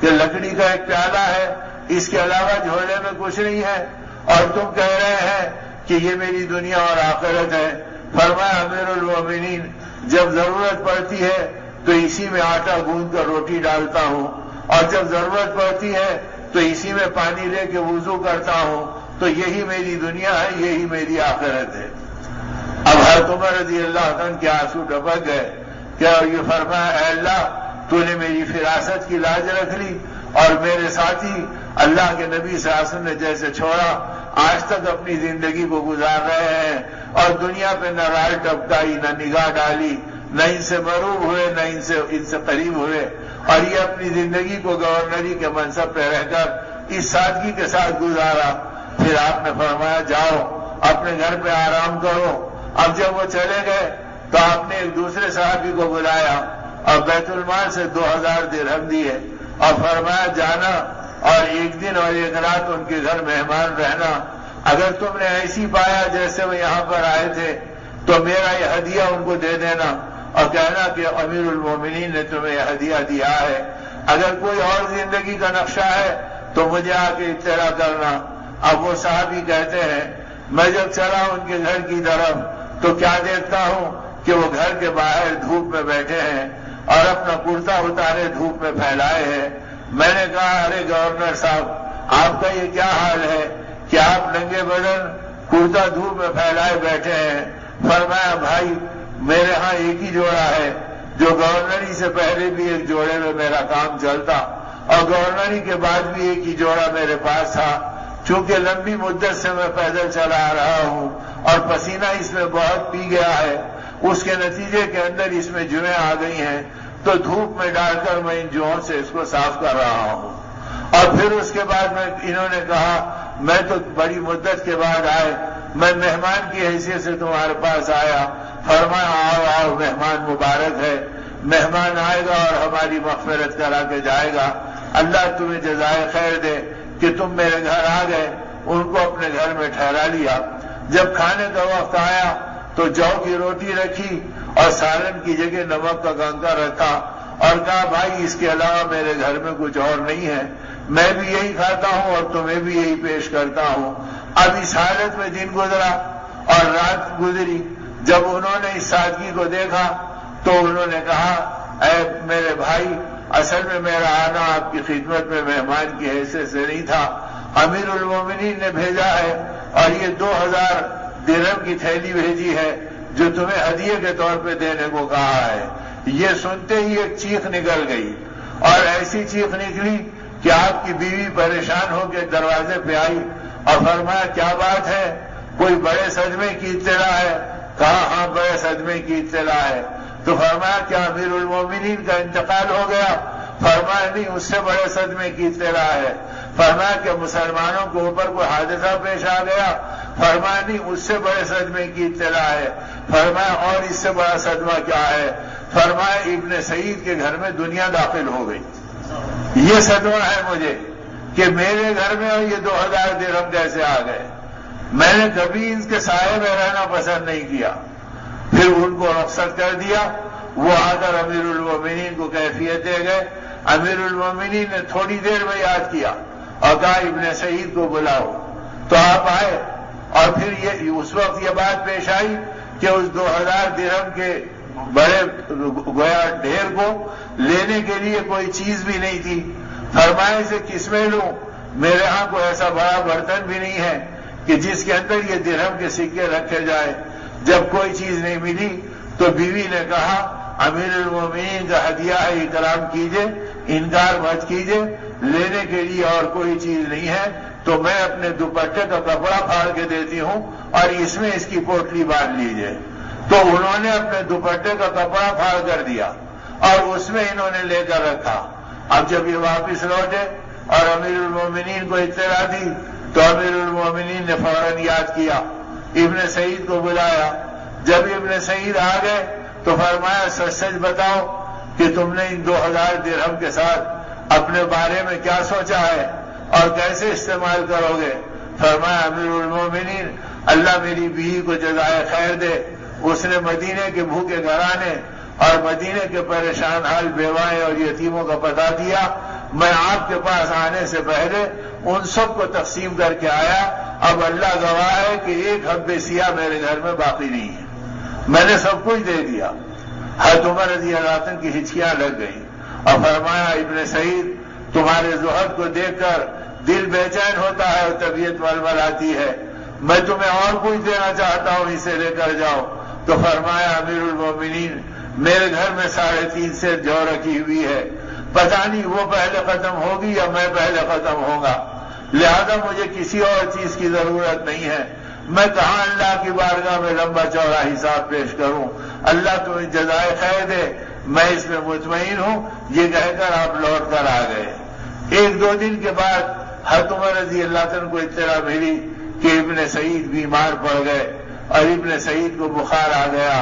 کہ لکڑی کا ایک پیالہ ہے، اس کے علاوہ جھولے میں کچھ نہیں ہے، اور تم کہہ رہے ہیں کہ یہ میری دنیا اور آخرت ہے۔ فرمایا امیر المومنین جب ضرورت پڑتی ہے تو اسی میں آٹا گوندھ کر روٹی ڈالتا ہوں، اور جب ضرورت پڑتی ہے تو اسی میں پانی لے کے وضو کرتا ہوں، تو یہی میری دنیا ہے، یہی میری آخرت ہے۔ اب حضرت عمر رضی اللہ عنہ کے آنسو ٹپک گئے کہ یہ فرمایا اے اللہ تو نے میری فراست کی لاج رکھ لی، اور میرے ساتھی اللہ کے نبی صلی اللہ علیہ وسلم نے جیسے چھوڑا آج تک اپنی زندگی کو گزار رہے ہیں، اور دنیا پہ نہ رائے ٹپکائی، نہ نگاہ ڈالی، نہ ان سے مروب ہوئے، نہ ان سے قریب ہوئے، اور یہ اپنی زندگی کو گورنری کے منصب پہ رہ کر اس سادگی کے ساتھ گزارا۔ پھر آپ نے فرمایا جاؤ اپنے گھر پہ آرام کرو۔ اب جب وہ چلے گئے تو آپ نے ایک دوسرے صحابی کو بلایا اور بیت المال سے 2000 درہم دیے، اور فرمایا جانا اور ایک دن اور ایک رات ان کے گھر مہمان رہنا، اگر تم نے ایسی پایا جیسے وہ یہاں پر آئے تھے تو میرا یہ ہدیہ ان کو دے دینا، اور کہنا کہ امیر المومنین نے تمہیں یہ ہدیہ دیا ہے، اگر کوئی اور زندگی کا نقشہ ہے تو مجھے آ کے اطلاع کرنا۔ اب وہ صحابی کہتے ہیں میں جب چلا ان کے گھر کی طرف تو کیا دیکھتا ہوں کہ وہ گھر کے باہر دھوپ میں بیٹھے ہیں اور اپنا کرتا اتارے دھوپ میں پھیلائے ہیں۔ میں نے کہا ارے گورنر صاحب آپ کا یہ کیا حال ہے کہ آپ ننگے بدن کرتا دھوپ میں پھیلائے بیٹھے ہیں؟ فرمایا بھائی میرے ہاں ایک ہی جوڑا ہے، جو گورنری سے پہلے بھی ایک جوڑے میں میرا کام چلتا اور گورنری کے بعد بھی ایک ہی جوڑا میرے پاس تھا، چونکہ لمبی مدت سے میں پیدل چلا آ رہا ہوں اور پسینہ اس میں بہت پی گیا ہے، اس کے نتیجے کے اندر اس میں جوئیں آ گئی ہیں، تو دھوپ میں ڈال کر میں ان جوؤں سے اس کو صاف کر رہا ہوں۔ اور پھر اس کے بعد انہوں نے کہا میں تو بڑی مدت کے بعد آئے، میں مہمان کی حیثیت سے تمہارے پاس آیا۔ فرمایا آؤ آؤ مہمان مبارک ہے، مہمان آئے گا اور ہماری مغفرت کرا کے جائے گا، اللہ تمہیں جزائے خیر دے کہ تم میرے گھر آ گئے۔ ان کو اپنے گھر میں ٹھہرا لیا۔ جب کھانے کا وقت آیا تو جو کی روٹی رکھی اور سالن کی جگہ نمک کا کنکا رکھا اور کہا بھائی اس کے علاوہ میرے گھر میں کچھ اور نہیں ہے، میں بھی یہی کھاتا ہوں اور تمہیں بھی یہی پیش کرتا ہوں۔ اب اس حالت میں دن گزرا اور رات گزری۔ جب انہوں نے اس سادگی کو دیکھا تو انہوں نے کہا اے میرے بھائی اصل میں میرا آنا آپ کی خدمت میں مہمان کی حیثیت سے نہیں تھا، امیر المومنین نے بھیجا ہے اور یہ 2000 درہم کی تھیلی بھیجی ہے جو تمہیں ہدیے کے طور پہ دینے کو کہا ہے۔ یہ سنتے ہی ایک چیخ نکل گئی اور ایسی چیخ نکلی کہ آپ کی بیوی پریشان ہو کے دروازے پہ آئی اور فرمایا کیا بات ہے، کوئی بڑے صدمے کی اطلاع ہے؟ کہا ہاں بڑے صدمے کی اطلاع ہے۔ تو فرمایا کیا امیر المومنین کا انتقال ہو گیا؟ فرمایا نہیں اس سے بڑے صدمے کی اطلاع ہے۔ فرمایا کہ مسلمانوں کے اوپر کوئی حادثہ پیش آ گیا؟ فرمایا نہیں اس سے بڑے صدمے کی اطلاع ہے۔ فرمایا اور اس سے بڑا صدمہ کیا ہے؟ فرمایا ابن سعید کے گھر میں دنیا داخل ہو گئی، یہ صدمہ ہے مجھے کہ میرے گھر میں یہ 2000 درہم کیسے آ گئے۔ میں نے کبھی ان کے سائے میں رہنا پسند نہیں کیا۔ پھر ان کو رخصت کر دیا، وہ آ کر امیر المومنین کو کیفیت دے گئے۔ امیر المومنین نے تھوڑی دیر میں یاد کیا اور کہا ابن سعید کو بلاؤ، تو آپ آئے، اور پھر اس وقت یہ بات پیش آئی کہ اس 2000 درہم کے بڑے گویا ڈھیر کو لینے کے لیے کوئی چیز بھی نہیں تھی۔ فرمائے سے کس میں لوں، میرے ہاں کوئی ایسا بڑا برتن بھی نہیں ہے کہ جس کے اندر یہ درہم کے سکے رکھے جائے۔ جب کوئی چیز نہیں ملی تو بیوی نے کہا امیر المومنین کا ہدیہ ہے، اکرام کیجئے، انکار مت کیجئے، لینے کے لیے اور کوئی چیز نہیں ہے تو میں اپنے دوپٹے کا کپڑا پھاڑ کے دیتی ہوں اور اس میں اس کی پوٹلی باندھ لیجئے۔ تو انہوں نے اپنے دوپٹے کا کپڑا پھاڑ کر دیا اور اس میں انہوں نے لے کر رکھا۔ اب جب یہ واپس لوٹے اور امیر المومنین کو اطلاع دی تو امیر المومنین نے فوراً یاد کیا، ابن سعید کو بلایا۔ جب ابن سعید آ گئے تو فرمایا سچ سچ بتاؤ کہ تم نے ان 2000 درہم کے ساتھ اپنے بارے میں کیا سوچا ہے اور کیسے استعمال کرو گے؟ فرمایا امیر المومنین اللہ میری بیوی کو جزائے خیر دے، اس نے مدینے کے بھوکے گھرانے اور مدینے کے پریشان حال بیوائیں اور یتیموں کا پتہ دیا۔ میں آپ کے پاس آنے سے پہلے ان سب کو تقسیم کر کے آیا، اب اللہ گواہ ہے کہ ایک حبے سیاہ میرے گھر میں باقی نہیں ہے، میں نے سب کچھ دے دیا۔ حضرت عمر رضی اللہ عنہ کی ہچکیاں لگ گئی اور فرمایا ابن سعید تمہارے زہد کو دیکھ کر دل بے چین ہوتا ہے اور طبیعت ململ آتی ہے، میں تمہیں اور کچھ دینا چاہتا ہوں، اسے لے کر جاؤ۔ تو فرمایا امیر المومنین میرے گھر میں 3.5 سیر جو رکھی ہوئی ہے، پتہ نہیں وہ پہلے ختم ہوگی یا میں پہلے ختم ہوگا، لہذا مجھے کسی اور چیز کی ضرورت نہیں ہے، میں کہاں اللہ کی بارگاہ میں لمبا چوڑا حساب پیش کروں، اللہ تمہیں جزائے خیر دے، میں اس میں مطمئن ہوں۔ یہ کہہ کر آپ لوٹ کر آ گئے۔ 1-2 دن کے بعد حضرت عمر رضی اللہ عنہ کو اطلاع ملی کہ ابن سعید بیمار پڑ گئے اور ابن سعید کو بخار آ گیا۔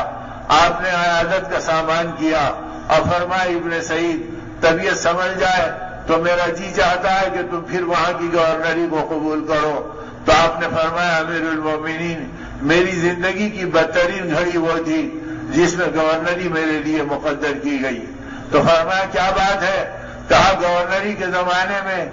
آپ نے عیادت کا سامان کیا اور فرمایا ابن سعید طبیعت سنبھل جائے تو میرا جی چاہتا ہے کہ تم پھر وہاں کی گورنری کو قبول کرو۔ تو آپ نے فرمایا امیر المومنین میری زندگی کی بدترین گھڑی وہ تھی جس میں گورنری میرے لیے مقدر کی گئی۔ تو فرمایا کیا بات ہے؟ کہا گورنری کے زمانے میں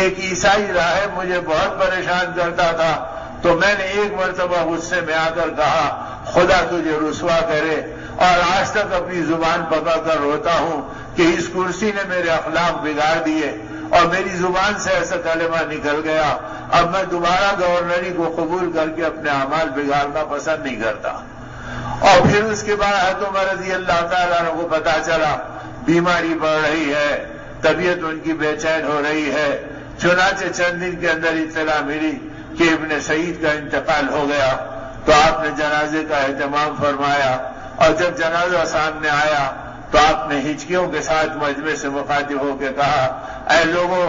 ایک عیسائی راہب مجھے بہت پریشان کرتا تھا، تو میں نے ایک مرتبہ غصے میں آ کر کہا خدا تجھے رسوا کرے، اور آج تک اپنی زبان پکڑ کر روتا ہوں کہ اس کرسی نے میرے اخلاق بگاڑ دیے اور میری زبان سے ایسا کلمہ نکل گیا، اب میں دوبارہ گورنری کو قبول کر کے اپنے اعمال بگاڑنا پسند نہیں کرتا۔ اور پھر اس کے بعد حضرت عمر رضی اللہ تعالیٰ عنہ کو پتا چلا بیماری بڑھ رہی ہے، طبیعت ان کی بے چین ہو رہی ہے، چنانچہ چند دن کے اندر اطلاع ملی کہ ابن سعید کا انتقال ہو گیا۔ تو آپ نے جنازے کا اہتمام فرمایا، اور جب جنازہ سامنے آیا تو آپ نے ہچکیوں کے ساتھ مجمع سے مخاطب ہو کے کہا اے لوگوں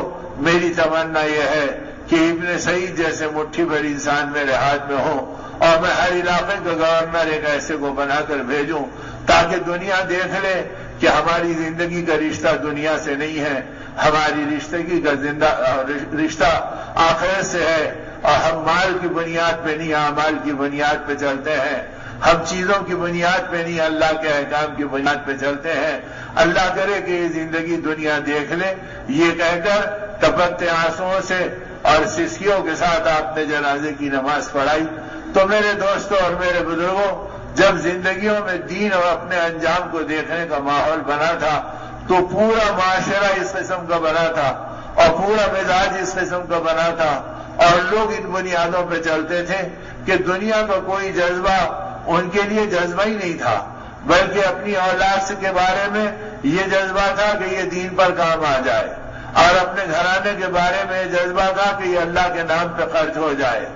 میری تمنا یہ ہے کہ ابن سعید جیسے مٹھی بھر انسان میرے ہاتھ میں ہو اور میں ہر علاقے کا گورنر ایک ایسے کو بنا کر بھیجوں تاکہ دنیا دیکھ لے کہ ہماری زندگی کا رشتہ دنیا سے نہیں ہے، ہماری رشتگی کا رشتہ آخرت سے ہے، اور ہم مال کی بنیاد پہ نہیں اعمال کی بنیاد پہ چلتے ہیں، ہم چیزوں کی بنیاد پہ نہیں اللہ کے احکام کی بنیاد پہ چلتے ہیں۔ اللہ کرے کہ یہ زندگی دنیا دیکھ لے۔ یہ کہہ کر ٹپکتے آنسوؤں سے اور سسکیوں کے ساتھ آپ نے جنازے کی نماز پڑھائی۔ تو میرے دوستوں اور میرے بزرگوں، جب زندگیوں میں دین اور اپنے انجام کو دیکھنے کا ماحول بنا تھا تو پورا معاشرہ اس قسم کا بنا تھا اور پورا مزاج اس قسم کا بنا تھا، اور لوگ ان بنیادوں پہ چلتے تھے کہ دنیا کا کوئی جذبہ ان کے لیے جذبہ ہی نہیں تھا، بلکہ اپنی اولاد کے بارے میں یہ جذبہ تھا کہ یہ دین پر کام آ جائے، اور اپنے گھرانے کے بارے میں یہ جذبہ تھا کہ یہ اللہ کے نام پہ خرچ ہو جائے۔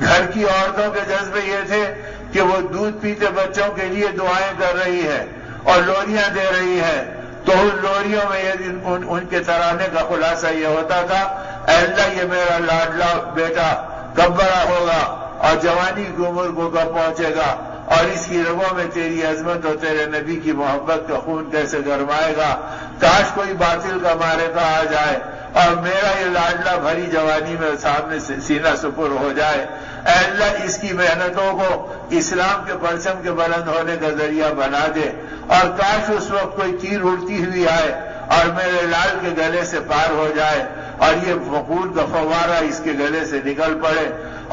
گھر کی عورتوں کے جذبے یہ تھے کہ وہ دودھ پیتے بچوں کے لیے دعائیں کر رہی ہے اور لوریاں دے رہی ہے، تو ان لوریوں میں ان کے ترانے کا خلاصہ یہ ہوتا تھا اے اللہ یہ میرا لاڈلا بیٹا کب بڑا ہوگا اور جوانی کی عمر کو کب پہنچے گا، اور اس کی رگوں میں تیری عظمت اور تیرے نبی کی محبت کا خون کیسے گرمائے گا، کاش کوئی باطل کا مارکہ آ جائے اور میرا یہ لاڈلا بھری جوانی میں سامنے سینہ سپر ہو جائے، اے اللہ اس کی محنتوں کو اسلام کے پرچم کے بلند ہونے کا ذریعہ بنا دے، اور کاش اس وقت کوئی تیر اڑتی ہوئی آئے اور میرے لال کے گلے سے پار ہو جائے اور یہ خون کا فوارہ اس کے گلے سے نکل پڑے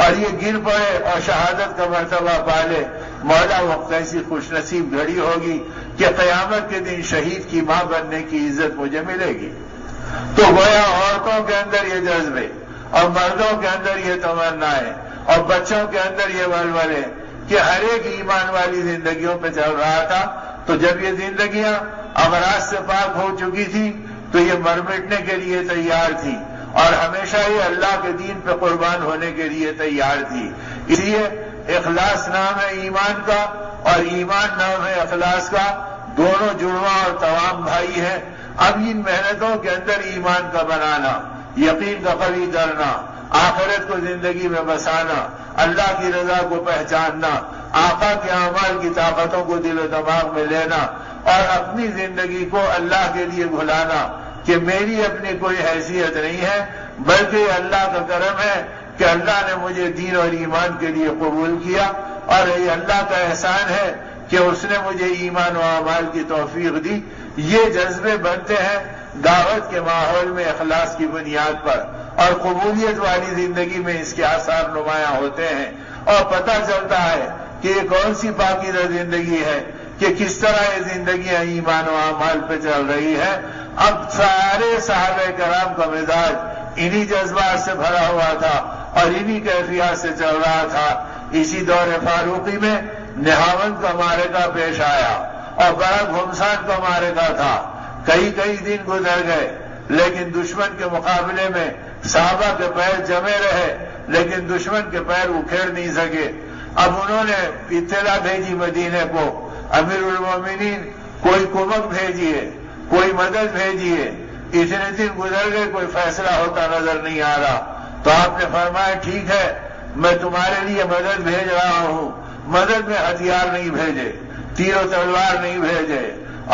اور یہ گر پڑے اور شہادت کا مرتبہ پالے، مولا وہ کیسی خوش نصیب گھڑی ہوگی کہ قیامت کے دن شہید کی ماں بننے کی عزت مجھے ملے گی۔ تو گویا عورتوں کے اندر یہ جذبے اور مردوں کے اندر یہ تمنائیں اور بچوں کے اندر یہ ولولے کہ ہر ایک ایمان والی زندگیوں پہ چل رہا تھا، تو جب یہ زندگیاں امراض سے پاک ہو چکی تھی تو یہ مر مٹنے کے لیے تیار تھی اور ہمیشہ ہی اللہ کے دین پہ قربان ہونے کے لیے تیار تھی۔ اس لیے اخلاص نام ہے ایمان کا اور ایمان نام ہے اخلاص کا، دونوں جڑواں اور تمام بھائی ہیں۔ اب ان محنتوں کے اندر ایمان کا بنانا، یقین کا قوی کرنا، آخرت کو زندگی میں بسانا، اللہ کی رضا کو پہچاننا، آقا کے اعمال کی طاقتوں کو دل و دماغ میں لینا اور اپنی زندگی کو اللہ کے لیے بھلانا کہ میری اپنی کوئی حیثیت نہیں ہے بلکہ یہ اللہ کا کرم ہے کہ اللہ نے مجھے دین اور ایمان کے لیے قبول کیا اور یہ اللہ کا احسان ہے کہ اس نے مجھے ایمان و اعمال کی توفیق دی۔ یہ جذبے بنتے ہیں دعوت کے ماحول میں اخلاص کی بنیاد پر اور قبولیت والی زندگی میں اس کے آثار نمایاں ہوتے ہیں اور پتہ چلتا ہے کہ یہ کون سی پاکیزہ زندگی ہے کہ کس طرح یہ زندگیاں ایمان و اعمال پہ چل رہی ہے۔ اب سارے صحابہ کرام کا مزاج انہی جذبات سے بھرا ہوا تھا اور انہی کیفیات سے چل رہا تھا۔ اسی دور فاروقی میں نہاوند کا معرکہ پیش آیا اور بڑا گھمسان کا معرکہ تھا، کئی دن گزر گئے لیکن دشمن کے مقابلے میں صحابہ کے پیر جمے رہے لیکن دشمن کے پیر اکھیڑ نہیں سکے۔ اب انہوں نے اطلاع بھیجی مدینے کو، امیر المومنین کوئی کمک بھیجیے، کوئی مدد بھیجیے۔ اتنے دن گزر گئے، کوئی فیصلہ ہوتا نظر نہیں آ رہا، تو آپ نے فرمایا ٹھیک ہے میں تمہارے لیے مدد بھیج رہا ہوں۔ مدد میں ہتھیار نہیں بھیجے، تیر و تلوار نہیں بھیجے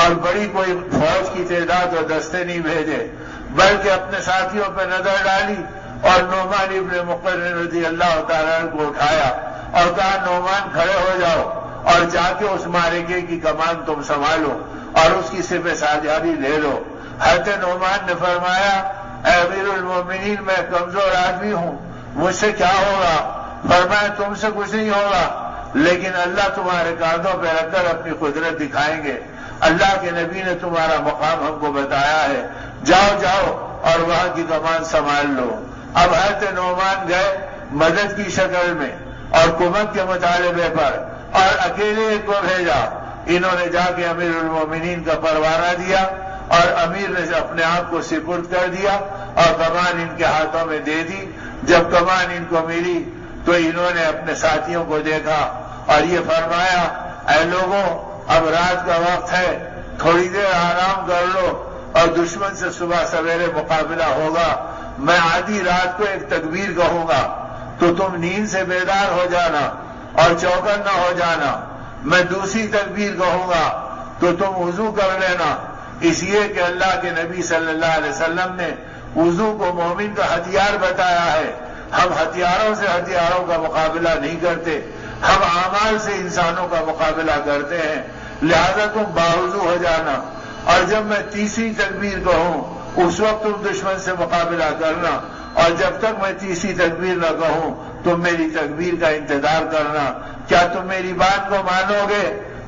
اور بڑی کوئی فوج کی تعداد اور دستے نہیں بھیجے، بلکہ اپنے ساتھیوں پہ نظر ڈالی اور نعمان ابن مقرن رضی اللہ تعالیٰ کو اٹھایا اور کہا نعمان کھڑے ہو جاؤ اور جا کے اس معرکے کی کمان تم سنبھالو اور اس کی سپہ سالاری لے لو۔ حضرت نعمان نے فرمایا اے امیر المومنین میں کمزور آدمی ہوں، مجھ سے کیا ہوگا؟ فرمایا تم سے کچھ نہیں ہوگا لیکن اللہ تمہارے کاندھوں پہ رکھ کر اپنی قدرت دکھائیں گے۔ اللہ کے نبی نے تمہارا مقام ہم کو بتایا ہے، جاؤ اور وہاں کی کمان سنبھال لو۔ اب حضرت نعمان گئے مدد کی شکل میں اور کمک کے مطالبے پر اور اکیلے ایک کو بھیجا۔ انہوں نے جا کے امیر المومنین کا پروانہ دیا اور امیر نے اپنے آپ کو سپرد کر دیا اور کمان ان کے ہاتھوں میں دے دی۔ جب کمان ان کو ملی تو انہوں نے اپنے ساتھیوں کو دیکھا اور یہ فرمایا اے لوگوں اب رات کا وقت ہے، تھوڑی دیر آرام کر لو اور دشمن سے صبح سویرے مقابلہ ہوگا۔ میں آدھی رات کو ایک تکبیر کہوں گا تو تم نیند سے بیدار ہو جانا اور چوکن نہ ہو جانا۔ میں دوسری تکبیر کہوں گا تو تم وضو کر لینا، اس لیے کہ اللہ کے نبی صلی اللہ علیہ وسلم نے وضو کو مومن کا ہتھیار بتایا ہے۔ ہم ہتھیاروں سے ہتھیاروں کا مقابلہ نہیں کرتے، ہم اعمال سے انسانوں کا مقابلہ کرتے ہیں، لہذا تم باوضو ہو جانا اور جب میں تیسری تکبیر کہوں اس وقت تم دشمن سے مقابلہ کرنا اور جب تک میں تیسری تکبیر نہ کہوں تم میری تکبیر کا انتظار کرنا۔ کیا تم میری بات کو مانو گے؟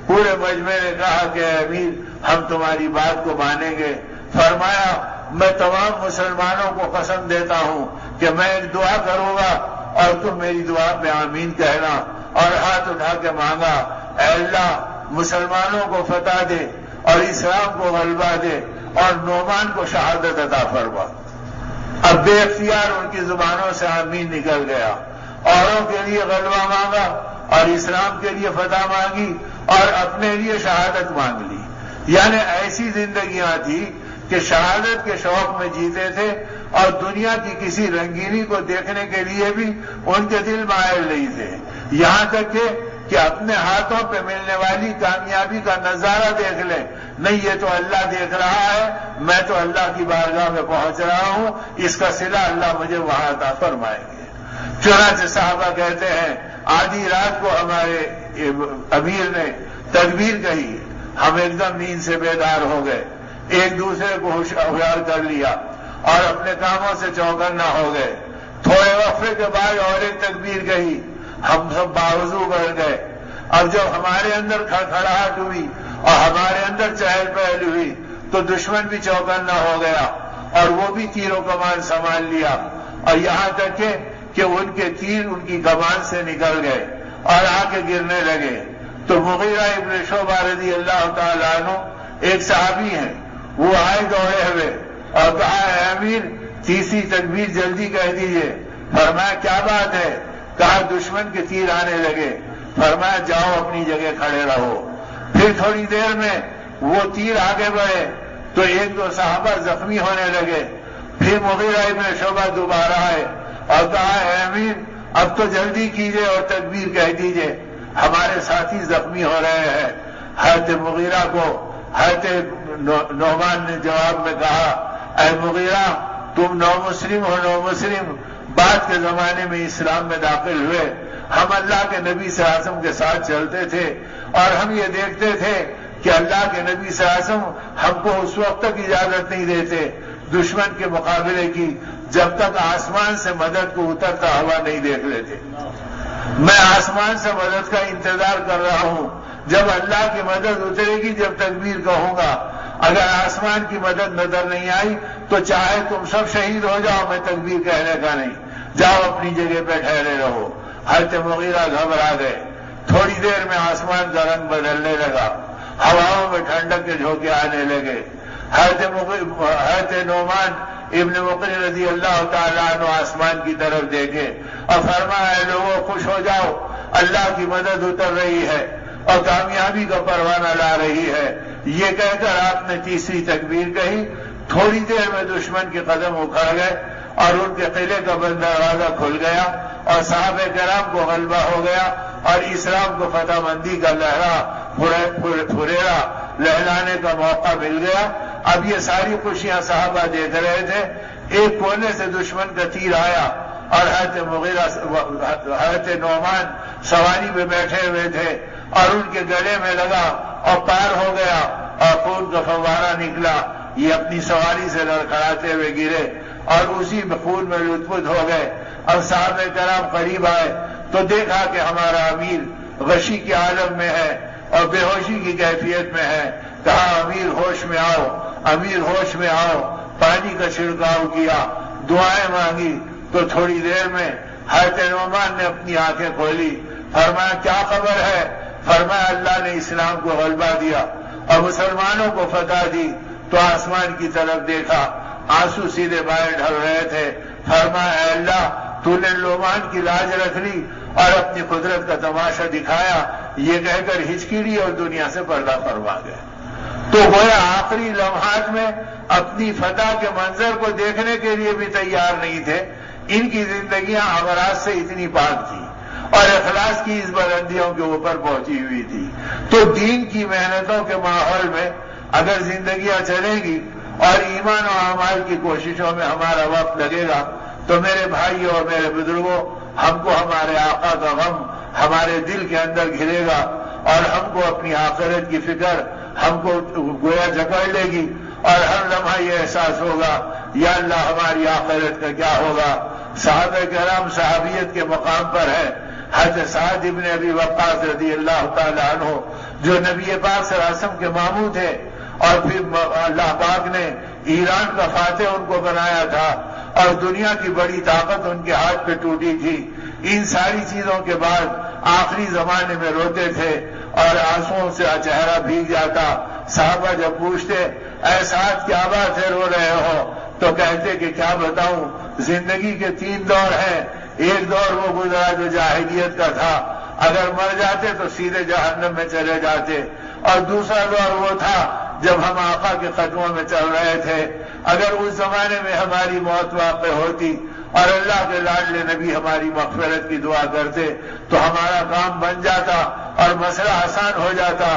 پورے مجمع نے کہا کہ اے امیر ہم تمہاری بات کو مانیں گے۔ فرمایا میں تمام مسلمانوں کو قسم دیتا ہوں کہ میں ایک دعا کروں گا اور تم میری دعا پہ آمین کہنا، اور ہاتھ اٹھا کے مانگا اے اللہ مسلمانوں کو فتح دے اور اسلام کو غلبہ دے اور نعمان کو شہادت عطا فرما۔ اب بے اختیار ان کی زبانوں سے آمین نکل گیا، اوروں کے لیے غلبہ مانگا اور اسلام کے لیے فتح مانگی اور اپنے لیے شہادت مانگ لی۔ یعنی ایسی زندگیاں تھی کہ شہادت کے شوق میں جیتے تھے اور دنیا کی کسی رنگینی کو دیکھنے کے لیے بھی ان کے دل مائل نہیں تھے، یہاں تک کہ اپنے ہاتھوں پہ ملنے والی کامیابی کا نظارہ دیکھ لیں، نہیں یہ تو اللہ دیکھ رہا ہے، میں تو اللہ کی بارگاہ میں پہنچ رہا ہوں، اس کا صلہ اللہ مجھے وہاں عطا فرمائیں گے۔ چنانچہ صحابہ کہتے ہیں آدھی رات کو ہمارے امیر نے تکبیر کہی، ہم ایک دم نیند سے بیدار ہو گئے، ایک دوسرے کو ہوشیار کر لیا اور اپنے کاموں سے چوکنا ہو گئے. تھوڑے وقفے کے بعد اور ایک تکبیر کہی, ہم سب باوضو بیٹھ گئے. اب جب ہمارے اندر کھڑکھڑاہٹ ہوئی اور ہمارے اندر چہل پہل ہوئی تو دشمن بھی چوکنا ہو گیا اور وہ بھی تیر و کمان سنبھال لیا, اور یہاں تک کہ ان کے تیر ان کی کمان سے نکل گئے اور آ کے گرنے لگے. تو مغیرہ ابن شعبہ رضی اللہ تعالیٰ عنہ ایک صحابی ہیں, وہ آئے دوڑے ہوئے اور کہا اے امیر تیسری تکبیر جلدی کہہ دیجئے. فرمایا کیا بات ہے؟ کہا دشمن کے تیر آنے لگے. فرمایا جاؤ اپنی جگہ کھڑے رہو. پھر تھوڑی دیر میں وہ تیر آگے بڑھے تو ایک دو صحابہ زخمی ہونے لگے. پھر مغیرہ ابن شعبہ دوبارہ آئے اور کہا اے امیر اب تو جلدی کیجئے اور تکبیر کہہ دیجئے, ہمارے ساتھی زخمی ہو رہے ہیں. حضرت مغیرہ کو حضرت نعمان نے جواب میں کہا اے مغیرہ تم نو مسلم بعد کے زمانے میں اسلام میں داخل ہوئے. ہم اللہ کے نبی صلی اللہ علیہ وسلم کے ساتھ چلتے تھے اور ہم یہ دیکھتے تھے کہ اللہ کے نبی صلی اللہ علیہ وسلم ہم کو اس وقت تک اجازت نہیں دیتے دشمن کے مقابلے کی جب تک آسمان سے مدد کو اترتا ہوا نہیں دیکھ لیتے. میں آسمان سے مدد کا انتظار کر رہا ہوں, جب اللہ کی مدد اترے گی جب تکبیر کہوں گا. اگر آسمان کی مدد نظر نہیں آئی تو چاہے تم سب شہید ہو جاؤ, میں تکبیر کہنے کا نہیں. جاؤ اپنی جگہ پہ ٹھہرے رہو. حضرت مغیرہ گھبرا گئے. تھوڑی دیر میں آسمان کا رنگ بدلنے لگا, ہواؤں میں ٹھنڈک کے جھونکے آنے لگے. حضرت نعمان ابن مقرن رضی اللہ تعالیٰ عنہ آسمان کی طرف دیکھے اور فرمایا اے لوگوں خوش ہو جاؤ, اللہ کی مدد اتر رہی ہے اور کامیابی کا پروانہ لا رہی ہے. یہ کہہ کر آپ نے تیسری تکبیر کہی. تھوڑی دیر میں دشمن کے قدم اکھڑ گئے اور ان کے قلعے کا بند دروازہ کھل گیا اور صحابہ کرام کو غلبہ ہو گیا اور اسلام کو فتح مندی کا پھریرا لہلانے کا موقع مل گیا. اب یہ ساری خوشیاں صحابہ دیکھ رہے تھے. ایک کونے سے دشمن کا تیر آیا اور حضرت نعمان سواری پہ بیٹھے ہوئے تھے اور ان کے گلے میں لگا اور پار ہو گیا اور خون کا فوارہ نکلا. یہ اپنی سواری سے لڑکھڑاتے ہوئے گرے اور اسی خون میں لطف ہو گئے. اب صحابہ کرام قریب آئے تو دیکھا کہ ہمارا امیر غشی کے عالم میں ہے اور بے ہوشی کی کیفیت میں ہے. کہا امیر ہوش میں آؤ, امیر ہوش میں آؤ. پانی کا چھڑکاؤ کیا, دعائیں مانگی تو تھوڑی دیر میں حضرت نعمان نے اپنی آنکھیں کھولی. فرمایا کیا خبر ہے؟ فرمایا اللہ نے اسلام کو غلبہ دیا اور مسلمانوں کو فتح دی. تو آسمان کی طرف دیکھا, آنسو سیدھے باہر ڈھل رہے تھے. فرمایا اے اللہ تو نے نعمان کی لاج رکھ لی اور اپنی قدرت کا تماشا دکھایا. یہ کہہ کر ہچکی لی اور دنیا سے پردہ فرما گئے. تو گویا آخری لمحات میں اپنی فتح کے منظر کو دیکھنے کے لیے بھی تیار نہیں تھے. ان کی زندگیاں امراض سے اتنی پاک تھی اور اخلاص کی اس بلندیوں کے اوپر پہنچی ہوئی تھی. تو دین کی محنتوں کے ماحول میں اگر زندگیاں چلیں گی اور ایمان و اعمال کی کوششوں میں ہمارا وقت لگے گا تو میرے بھائیوں اور میرے بزرگوں ہم کو ہمارے آقا کا غم ہمارے دل کے اندر گھرے گا اور ہم کو اپنی آخرت کی فکر ہم کو گویا جکڑ لے گی اور ہر لمحہ یہ احساس ہوگا یا اللہ ہماری آخرت کا کیا ہوگا. صحابہ کرام صحابیت کے مقام پر ہے. حضرت سعد ابن ابی وقاص رضی اللہ تعالیٰ عنہ جو نبی پاک صلی اللہ علیہ وسلم کے ماموں تھے اور پھر اللہ پاک نے ایران کا فاتح ان کو بنایا تھا اور دنیا کی بڑی طاقت ان کے ہاتھ پہ ٹوٹی تھی. ان ساری چیزوں کے بعد آخری زمانے میں روتے تھے اور آنسوؤں سے چہرہ بھیگ جاتا. صحابہ جب پوچھتے اے سعد کیا بات ہے رو رہے ہو, تو کہتے کہ کیا بتاؤں زندگی کے 3 دور ہیں. ایک دور وہ گزرا جو جاہلیت کا تھا, اگر مر جاتے تو سیدھے جہنم میں چلے جاتے, اور دوسرا دور وہ تھا جب ہم آقا کے قدموں میں چل رہے تھے. اگر اس زمانے میں ہماری موت واقع ہوتی اور اللہ کے لاڈلے نبی ہماری مغفرت کی دعا کرتے تو ہمارا کام بن جاتا اور مسئلہ آسان ہو جاتا.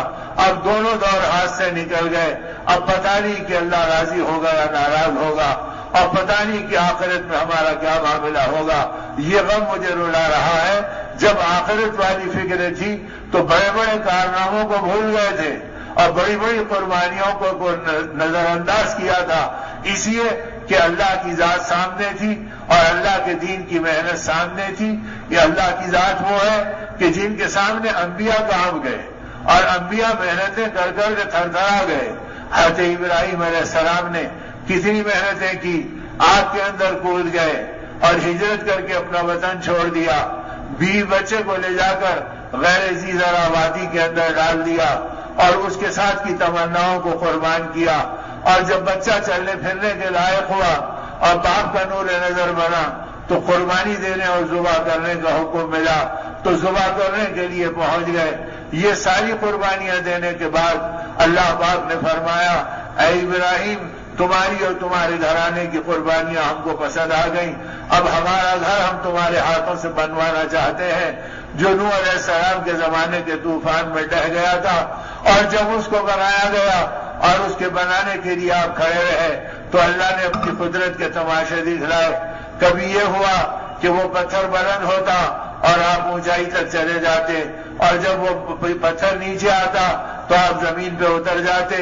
اب دونوں دور ہاتھ سے نکل گئے. اب پتہ نہیں کہ اللہ راضی ہوگا یا ناراض ہوگا, اور پتہ نہیں کہ آخرت میں ہمارا کیا معاملہ ہوگا. یہ غم مجھے رلا رہا ہے. جب آخرت والی فکر تھی تو بڑے بڑے کارناموں کو بھول گئے تھے. اور بڑی بڑی قربانیوں کو نظر انداز کیا تھا، اس لیے کہ اللہ کی ذات سامنے تھی اور اللہ کے دین کی محنت سامنے تھی۔ یہ اللہ کی ذات وہ ہے کہ جن کے سامنے انبیاء کام گئے اور انبیاء محنتیں کر کر کے تھر تھرا گئے۔ حضرت ابراہیم علیہ السلام نے کتنی محنتیں کی، آگ کے اندر کود گئے اور ہجرت کر کے اپنا وطن چھوڑ دیا، بیوی بچے کو لے جا کر غیر ذی زرع وادی کے اندر ڈال دیا اور اس کے ساتھ کی تمناؤں کو قربان کیا، اور جب بچہ چلنے پھرنے کے لائق ہوا اور باپ کا نور نظر بنا تو قربانی دینے اور ذبح کرنے کا حکم ملا تو ذبح کرنے کے لیے پہنچ گئے۔ یہ ساری قربانیاں دینے کے بعد اللہ پاک نے فرمایا، اے ابراہیم، تمہاری اور تمہارے گھرانے کی قربانیاں ہم کو پسند آ گئیں، اب ہمارا گھر ہم تمہارے ہاتھوں سے بنوانا چاہتے ہیں۔ جو نوح علیہ السلام کے زمانے کے طوفان میں ڈہ گیا تھا، اور جب اس کو بنایا گیا اور اس کے بنانے کے لیے آپ کھڑے رہے تو اللہ نے اپنی قدرت کے تماشے دکھلائے۔ کبھی یہ ہوا کہ وہ پتھر بلند ہوتا اور آپ اونچائی تک چلے جاتے، اور جب وہ پتھر نیچے آتا تو آپ زمین پہ اتر جاتے۔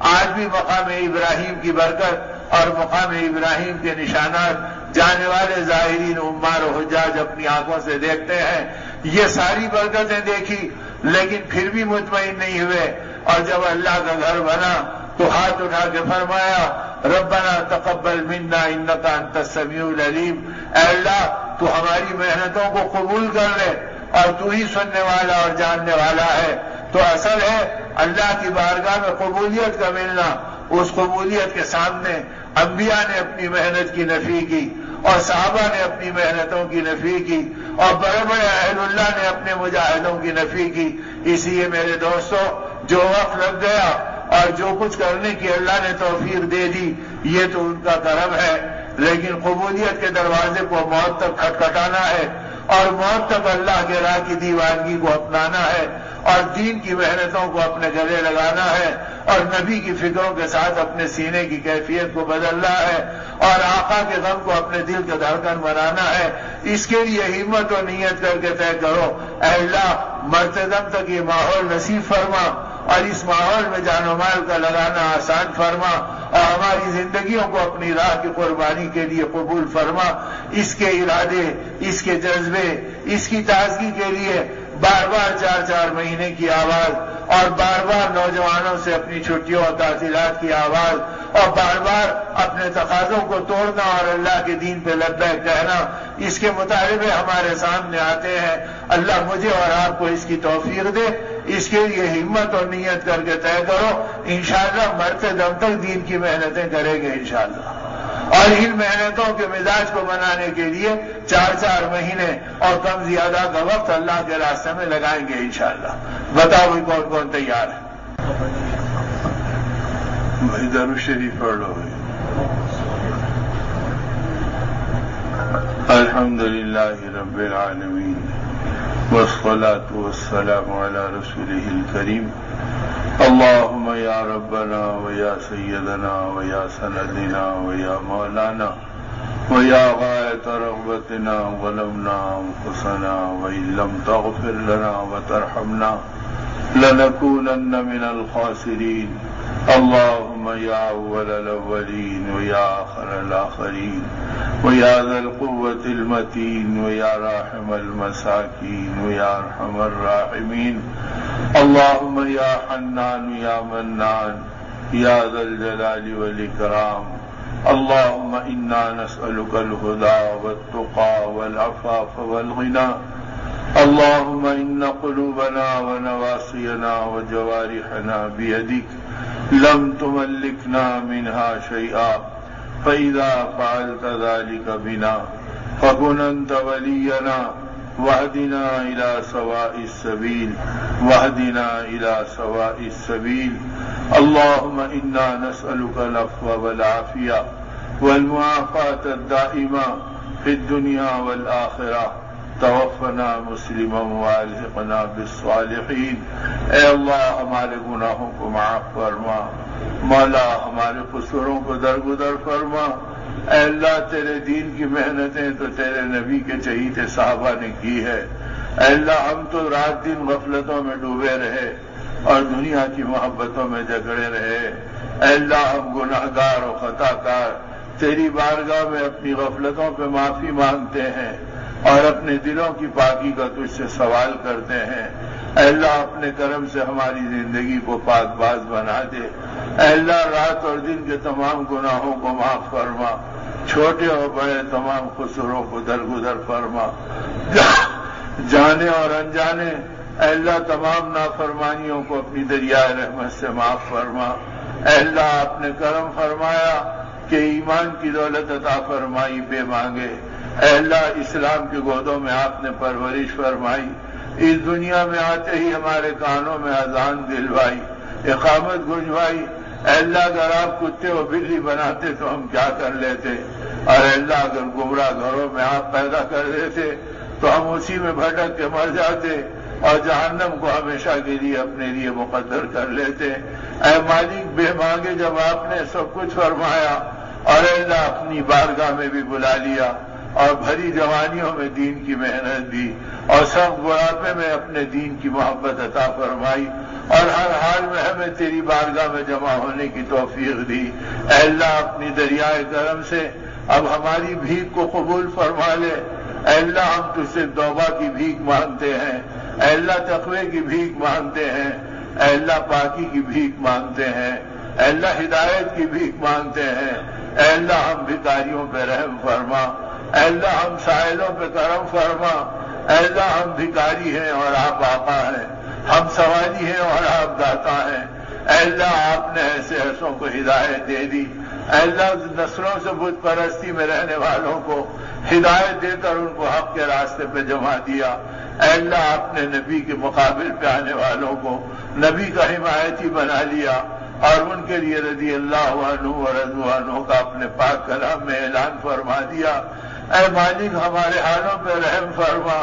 آج بھی مقام ابراہیم کی برکت اور مقام ابراہیم کے نشانات جانے والے زائرین عمار و حجاج اپنی آنکھوں سے دیکھتے ہیں۔ یہ ساری برکتیں دیکھی لیکن پھر بھی مطمئن نہیں ہوئے، اور جب اللہ کا گھر بنا تو ہاتھ اٹھا کے فرمایا، ربنا تقبل منا انک انت السمیع العلیم، اے اللہ تو ہماری محنتوں کو قبول کر لے اور تو ہی سننے والا اور جاننے والا ہے۔ تو اصل ہے اللہ کی بارگاہ میں قبولیت کا ملنا۔ اس قبولیت کے سامنے انبیاء نے اپنی محنت کی نفی کی اور صحابہ نے اپنی محنتوں کی نفی کی اور بڑے بڑے اہل اللہ نے اپنے مجاہدوں کی نفی کی۔ اس لیے میرے دوستو، جو وقت لگ گیا اور جو کچھ کرنے کی اللہ نے توفیق دے دی یہ تو ان کا کرم ہے، لیکن قبولیت کے دروازے کو موت تک کھٹکھٹانا ہے اور موت تک اللہ کے راہ کی دیوانگی کو اپنانا ہے اور دین کی محنتوں کو اپنے گلے لگانا ہے اور نبی کی فکروں کے ساتھ اپنے سینے کی کیفیت کو بدلنا ہے اور آقا کے غم کو اپنے دل کا دھڑکن بنانا ہے۔ اس کے لیے ہمت و نیت کر کے طے کرو، اے اللہ مرتے دم تک یہ ماحول نصیب فرما اور اس ماحول میں جان و مال کا لگانا آسان فرما اور ہماری زندگیوں کو اپنی راہ کی قربانی کے لیے قبول فرما۔ اس کے ارادے، اس کے جذبے، اس کی تازگی کے لیے بار بار 4 مہینے کی آواز اور بار بار نوجوانوں سے اپنی چھٹیوں اور تعطیلات کی آواز اور بار بار اپنے تقاضوں کو توڑنا اور اللہ کے دین پہ لبیک کہنا، اس کے مطالبے ہمارے سامنے آتے ہیں۔ اللہ مجھے اور آپ کو اس کی توفیق دے، اس کے لیے ہمت اور نیت کر کے طے کرو، انشاءاللہ مرتے دم تک دین کی محنتیں کریں گے انشاءاللہ، اور ان محنتوں کے مزاج کو بنانے کے لیے 4 مہینے اور کم زیادہ کا وقت اللہ کے راستے میں لگائیں گے انشاءاللہ۔ بتاؤ بھی کون کون تیار ہے؟ بھائی درود شریف پڑھ لو۔ الحمدللہ رب العالمین والصلاة والسلام علی رسولہ الکریم۔ اللہم یا ربنا ویا سیدنا ویا سندنا ویا مولانا ویا غایت رغبتنا ظلمنا انفسنا وإن لم تغفر لنا وترحمنا لنکونن من الخاسرین۔ اللہم یا اول الاولین ویا آخر الاخرین ویا ذا القوة المتین ویا راحم المساکین ویا ارحم الراحمین۔ اللہم یا حنان یا منان یا ذا الجلال والاکرام۔ اللہم انا نسألک الہدى والتقى والعفاف والغنى۔ اللہم ان قلوبنا ونواصینا وجوارحنا بیدک لم تملکنا منها شیئا فإذا فعلت ذلك بنا فكن أنت ولينا واهدنا إلى سواء السبيل واهدنا إلى سواء السبيل۔ اللهم إنا نسألك العفو والعافية والمعافاة الدائمة في الدنيا والآخرة۔ توفنا مسلما والحقنا بالصالحین۔ اے اللہ ہمارے گناہوں کو معاف فرما، مولا ہمارے قصوروں کو درگزر فرما۔ اے اللہ تیرے دین کی محنتیں تو تیرے نبی کے چہیتے صحابہ نے کی ہے۔ اے اللہ ہم تو رات دن غفلتوں میں ڈوبے رہے، اور دنیا کی محبتوں میں جکڑے رہے۔ اے اللہ ہم گناہگار و خطا کار تیری بارگاہ میں اپنی غفلتوں پہ معافی مانگتے ہیں اور اپنے دلوں کی پاکی کا تجھ سے سوال کرتے ہیں۔ اے اللہ اپنے کرم سے ہماری زندگی کو پاک باز بنا دے۔ اے اللہ رات اور دن کے تمام گناہوں کو معاف فرما، چھوٹے اور بڑے تمام قصوروں کو درگزر فرما، جانے اور انجانے اے اللہ تمام نافرمانیوں کو اپنی دریائے رحمت سے معاف فرما۔ اے اللہ آپ نے کرم فرمایا کہ ایمان کی دولت عطا فرمائی بے مانگے۔ اے اللہ اسلام کے گودوں میں آپ نے پرورش فرمائی، اس دنیا میں آتے ہی ہمارے کانوں میں اذان دلوائی، اقامت گنجوائی۔ اے اللہ اگر آپ کتے و بلی بناتے تو ہم کیا کر لیتے، اور اے اللہ اگر گمراہ گھروں میں آپ پیدا کر دیتے تو ہم اسی میں بھٹک کے مر جاتے اور جہنم کو ہمیشہ کے لیے اپنے لیے مقدر کر لیتے۔ اے مالک بے مانگے جب آپ نے سب کچھ فرمایا اور اے اللہ اپنی بارگاہ میں بھی بلا لیا اور بھری جوانیوں میں دین کی محنت دی اور سخت بڑھاپے میں اپنے دین کی محبت عطا فرمائی اور ہر حال میں ہمیں تیری بارگاہ میں جمع ہونے کی توفیق دی۔ اے اللہ اپنی دریائے کرم سے اب ہماری بھیک کو قبول فرما لے۔ اے اللہ ہم تجھ سے توبہ کی بھیک مانگتے ہیں، اے اللہ تقوی کی بھیک مانگتے ہیں، اے اللہ پاکی کی بھیک مانگتے ہیں، اے اللہ ہدایت کی بھیک مانگتے ہیں۔ اے اللہ ہم بھکاریوں پہ رحم فرما، اے اللہ ہم سائلوں پہ کرم فرما۔ اے اللہ ہم بھکاری ہیں اور آپ آقا ہیں، ہم سوالی ہیں اور آپ داتا ہیں۔ اے اللہ آپ نے ایسے ایسوں کو ہدایت دے دی، اے اللہ نسلوں سے بت پرستی میں رہنے والوں کو ہدایت دے کر ان کو حق کے راستے پہ جمع دیا۔ اے اللہ آپ نے نبی کے مقابل پہ آنے والوں کو نبی کا حمایتی بنا لیا اور ان کے لیے رضی اللہ عنہ و رضوا عنہ کا اپنے پاک کلام میں اعلان فرما دیا۔ اے مالک ہمارے حالوں پہ رحم فرما۔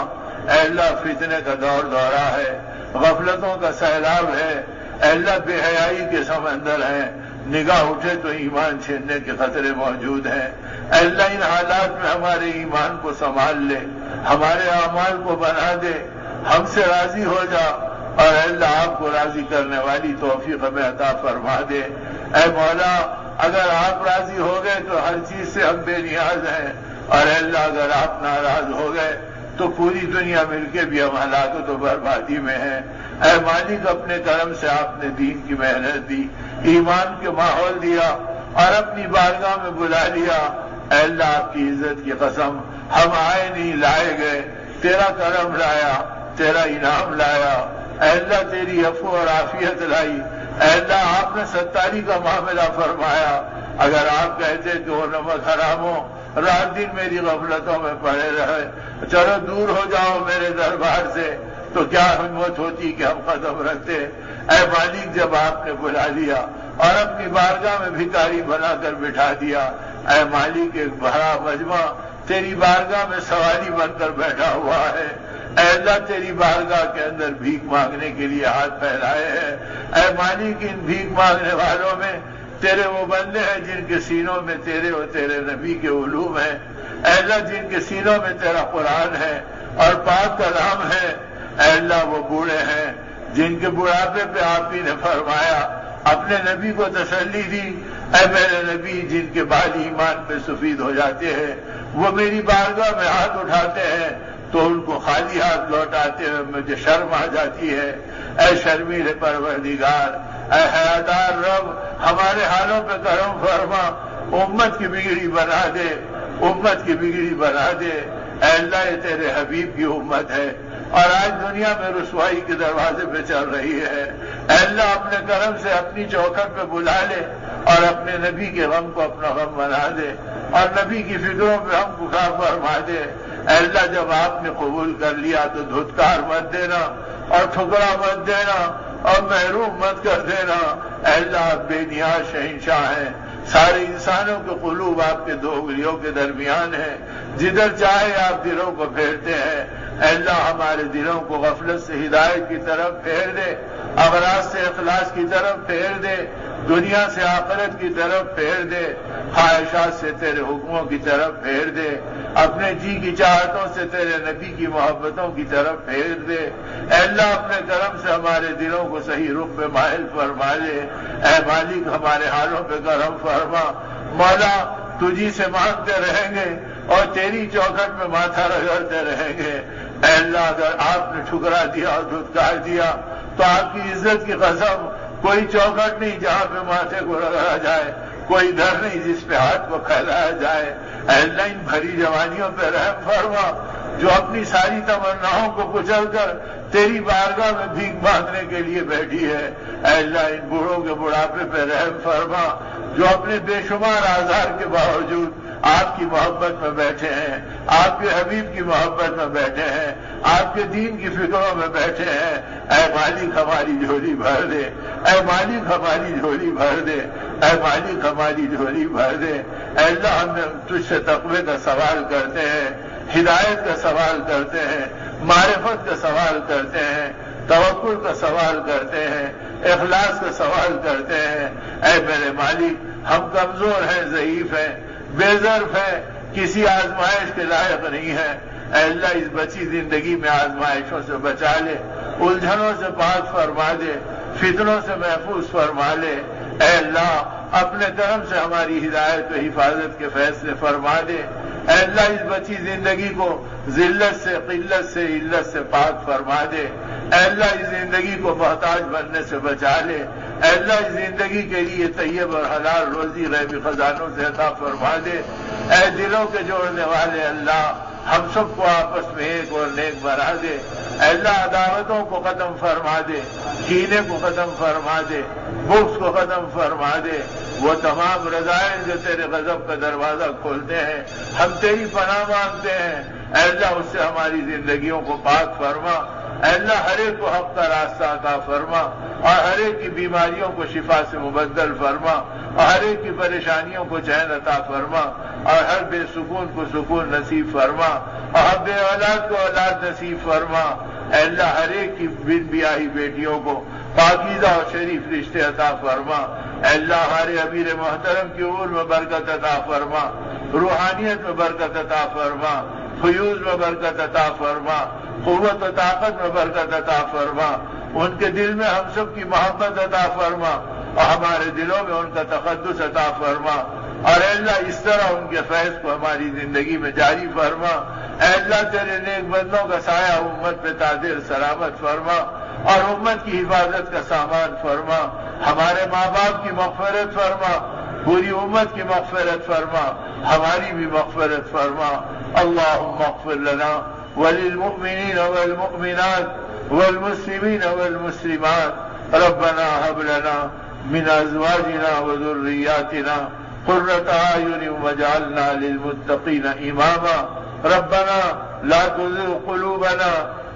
اے اللہ فتنے کا دور دورہ ہے، غفلتوں کا سیلاب ہے، اے اللہ بے حیائی کے سمندر ہیں، نگاہ اٹھے تو ایمان چھیننے کے خطرے موجود ہیں۔ اے اللہ ان حالات میں ہمارے ایمان کو سنبھال لے، ہمارے اعمال کو بنا دے، ہم سے راضی ہو جا اور اے اللہ آپ کو راضی کرنے والی توفیق ہمیں عطا فرما دے۔ اے مولا اگر آپ راضی ہو گئے تو ہر چیز سے ہم بے نیاز ہیں، اور اے اللہ اگر آپ ناراض ہو گئے تو پوری دنیا مل کے بھی ہم ہلاکت و بربادی میں ہیں۔ اے مالک اپنے کرم سے آپ نے دین کی محنت دی، ایمان کے ماحول دیا اور اپنی بارگاہ میں بلا لیا۔ اے اللہ آپ کی عزت کی قسم ہم آئے نہیں لائے گئے، تیرا کرم لایا، تیرا انعام لایا۔ اے اللہ تیری عفو اور عافیت لائی۔ اے اللہ آپ نے ستاری کا معاملہ فرمایا، اگر آپ کہتے کہ وہ نمک حرام ہو رات دن میری غفلتوں میں پڑے رہے، چلو دور ہو جاؤ میرے دربار سے، تو کیا ہمت ہوتی کہ ہم قدم رکھتے۔ اے مالک جب آپ نے بلا لیا اور اپنی بارگاہ میں بھکاری بنا کر بٹھا دیا، اے مالک ایک بڑا مجمع تیری بارگاہ میں سواری بن کر بیٹھا ہوا ہے۔ اے اللہ تیری بارگاہ کے اندر بھیک مانگنے کے لیے ہاتھ پھیلائے ہیں۔ اے مالک ان بھیک مانگنے والوں میں تیرے وہ بندے ہیں جن کے سینوں میں تیرے اور تیرے نبی کے علوم ہیں، اے اللہ جن کے سینوں میں تیرا قرآن ہے اور پاک کلام ہے۔ اے اللہ وہ بوڑھے ہیں جن کے بڑھاپے پہ آپ ہی نے فرمایا، اپنے نبی کو تسلی دی، اے میرے نبی جن کے بال ایمان پہ سفید ہو جاتے ہیں وہ میری بارگاہ میں ہاتھ اٹھاتے ہیں تو ان کو خالی ہاتھ لوٹاتے ہوئے مجھے شرم آ جاتی ہے۔ اے شرمیل پروردگار، اے حیادار رب ہمارے حالوں پہ کرم فرما، امت کی بگڑی بنا دے، امت کی بگڑی بنا دے۔ اے اللہ یہ تیرے حبیب کی امت ہے اور آج دنیا میں رسوائی کے دروازے پہ چل رہی ہے۔ اے اللہ اپنے کرم سے اپنی چوکھٹ پہ بلا لے اور اپنے نبی کے غم کو اپنا غم بنا دے اور نبی کی فکروں پہ ہم کو کام فرما دے۔ اے اللہ جب آپ نے قبول کر لیا تو دھتکار مت دینا اور ٹھکرا مت دینا اور محروم مت کر دینا۔ اے اللہ آپ بے نیاز شہنشاہ ہیں، سارے انسانوں کے قلوب آپ کے دو انگلیوں کے درمیان ہیں، جدھر چاہے آپ دلوں کو پھیرتے ہیں۔ اے اللہ ہمارے دلوں کو غفلت سے ہدایت کی طرف پھیر دے، اغراض سے اخلاص کی طرف پھیر دے، دنیا سے آخرت کی طرف پھیر دے۔ خواہشات سے تیرے حکموں کی طرف پھیر دے، اپنے جی کی چاہتوں سے تیرے نبی کی محبتوں کی طرف پھیر دے۔ اے اللہ اپنے کرم سے ہمارے دلوں کو صحیح رخ پہ مائل فرما لے۔ اے مالک ہمارے حالوں پہ کرم فرما۔ مولا تجھی سے مانگتے رہیں گے اور تیری چوکھٹ میں ماتھا رگڑتے رہیں گے۔ اے اللہ اگر آپ نے ٹھکرا دیا اور دھتکار دیا تو آپ کی عزت کی قسم کوئی چوکھٹ نہیں جہاں پہ ماتھے کو رگڑا جائے، کوئی در نہیں جس پہ ہاتھ کو پھیلایا جائے۔ اے اللہ ان بھری جوانیوں پہ رحم فرما جو اپنی ساری تمناؤں کو کچل کر تیری بارگاہ میں بھیک مانگنے کے لیے بیٹھی ہے۔ اے اللہ ان بوڑھوں کے بڑھاپے پہ رحم فرما جو اپنے بے شمار آزار کے باوجود آپ کی محبت میں بیٹھے ہیں، آپ کے حبیب کی محبت میں بیٹھے ہیں، آپ کے دین کی فکروں میں بیٹھے ہیں۔ اے مالک ہماری جھولی بھر دے، اے مالک ہماری جھولی بھر دے، اے مالک ہماری جھولی بھر دے۔ اے اللہ ہم تجھ سے تقوی کا سوال کرتے ہیں، ہدایت کا سوال کرتے ہیں، معرفت کا سوال کرتے ہیں، توکل کا سوال کرتے ہیں، اخلاص کا سوال کرتے ہیں۔ اے میرے مالک ہم کمزور ہیں، ضعیف ہیں، بے ظرف ہیں، کسی آزمائش کے لائق نہیں ہیں۔ اے اللہ اس بچی زندگی میں آزمائشوں سے بچا لے، الجھنوں سے پاک فرما دے، فتنوں سے محفوظ فرما لے۔ اے اللہ اپنے کرم سے ہماری ہدایت و حفاظت کے فیصلے فرما دے۔ اے اللہ اس بچی زندگی کو ذلت سے، قلت سے، علت سے پاک فرما دے۔ اے اللہ اس زندگی کو محتاج بننے سے بچا لے۔ اے اللہ اس زندگی کے لیے طیب اور حلال روزی غیبی خزانوں سے عطا فرما دے۔ اے دلوں کے جوڑنے والے اللہ ہم سب کو آپس میں ایک اور نیک بنا دے۔ اے اللہ عداوتوں کو ختم فرما دے، کینے کو ختم فرما دے، بغض کو ختم فرما دے۔ وہ تمام رذائل جو تیرے غضب کا دروازہ کھولتے ہیں ہم تیری پناہ مانگتے ہیں۔ اے اللہ اس سے ہماری زندگیوں کو پاک فرما۔ اے اللہ ہر ایک کو حق کا راستہ عطا فرما اور ہر ایک کی بیماریوں کو شفا سے مبدل فرما اور ہر ایک کی پریشانیوں کو چین عطا فرما اور ہر بے سکون کو سکون نصیب فرما اور ہر بے اولاد کو اولاد نصیب فرما۔ اے اللہ ہر ایک کی بن بیاہی بیٹیوں کو پاکیزہ اور شریف رشتے عطا فرما۔ اے اللہ ہمارے امیر محترم کی عمر میں برکت عطا فرما، روحانیت میں برکت عطا فرما، فیوز میں برکت عطا فرما، قوت و طاقت میں برکت عطا فرما۔ ان کے دل میں ہم سب کی محبت عطا فرما اور ہمارے دلوں میں ان کا تقدس عطا فرما۔ اور اے اللہ اس طرح ان کے فیض کو ہماری زندگی میں جاری فرما۔ اے اللہ تیرے نیک بندوں کا سایہ امت پہ تادر سلامت فرما اور امت کی حفاظت کا سامان فرما۔ ہمارے ماں باپ کی مغفرت فرما، پوری امت کی مغفرت فرما، ہماری بھی مغفرت فرما۔ اللہم اغفر لنا وللمؤمنین والمؤمنات والمسلمین والمسلمات ربنا هب لنا من ازواجنا وذرياتنا قرة اعین واجعلنا للمتقین اماما ربنا لا تزغ قلوبنا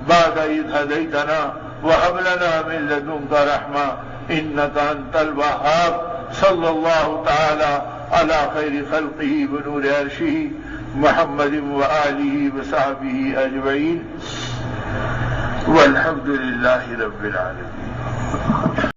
بعد اذ هديتنا وهب لنا من لدنك رحمة انك انت الوهاب صلی اللہ تعالی علی خیر خلقه بنور عرشه محمد وآلہ وصحبہ اجمعین والحمد للہ رب العالمین۔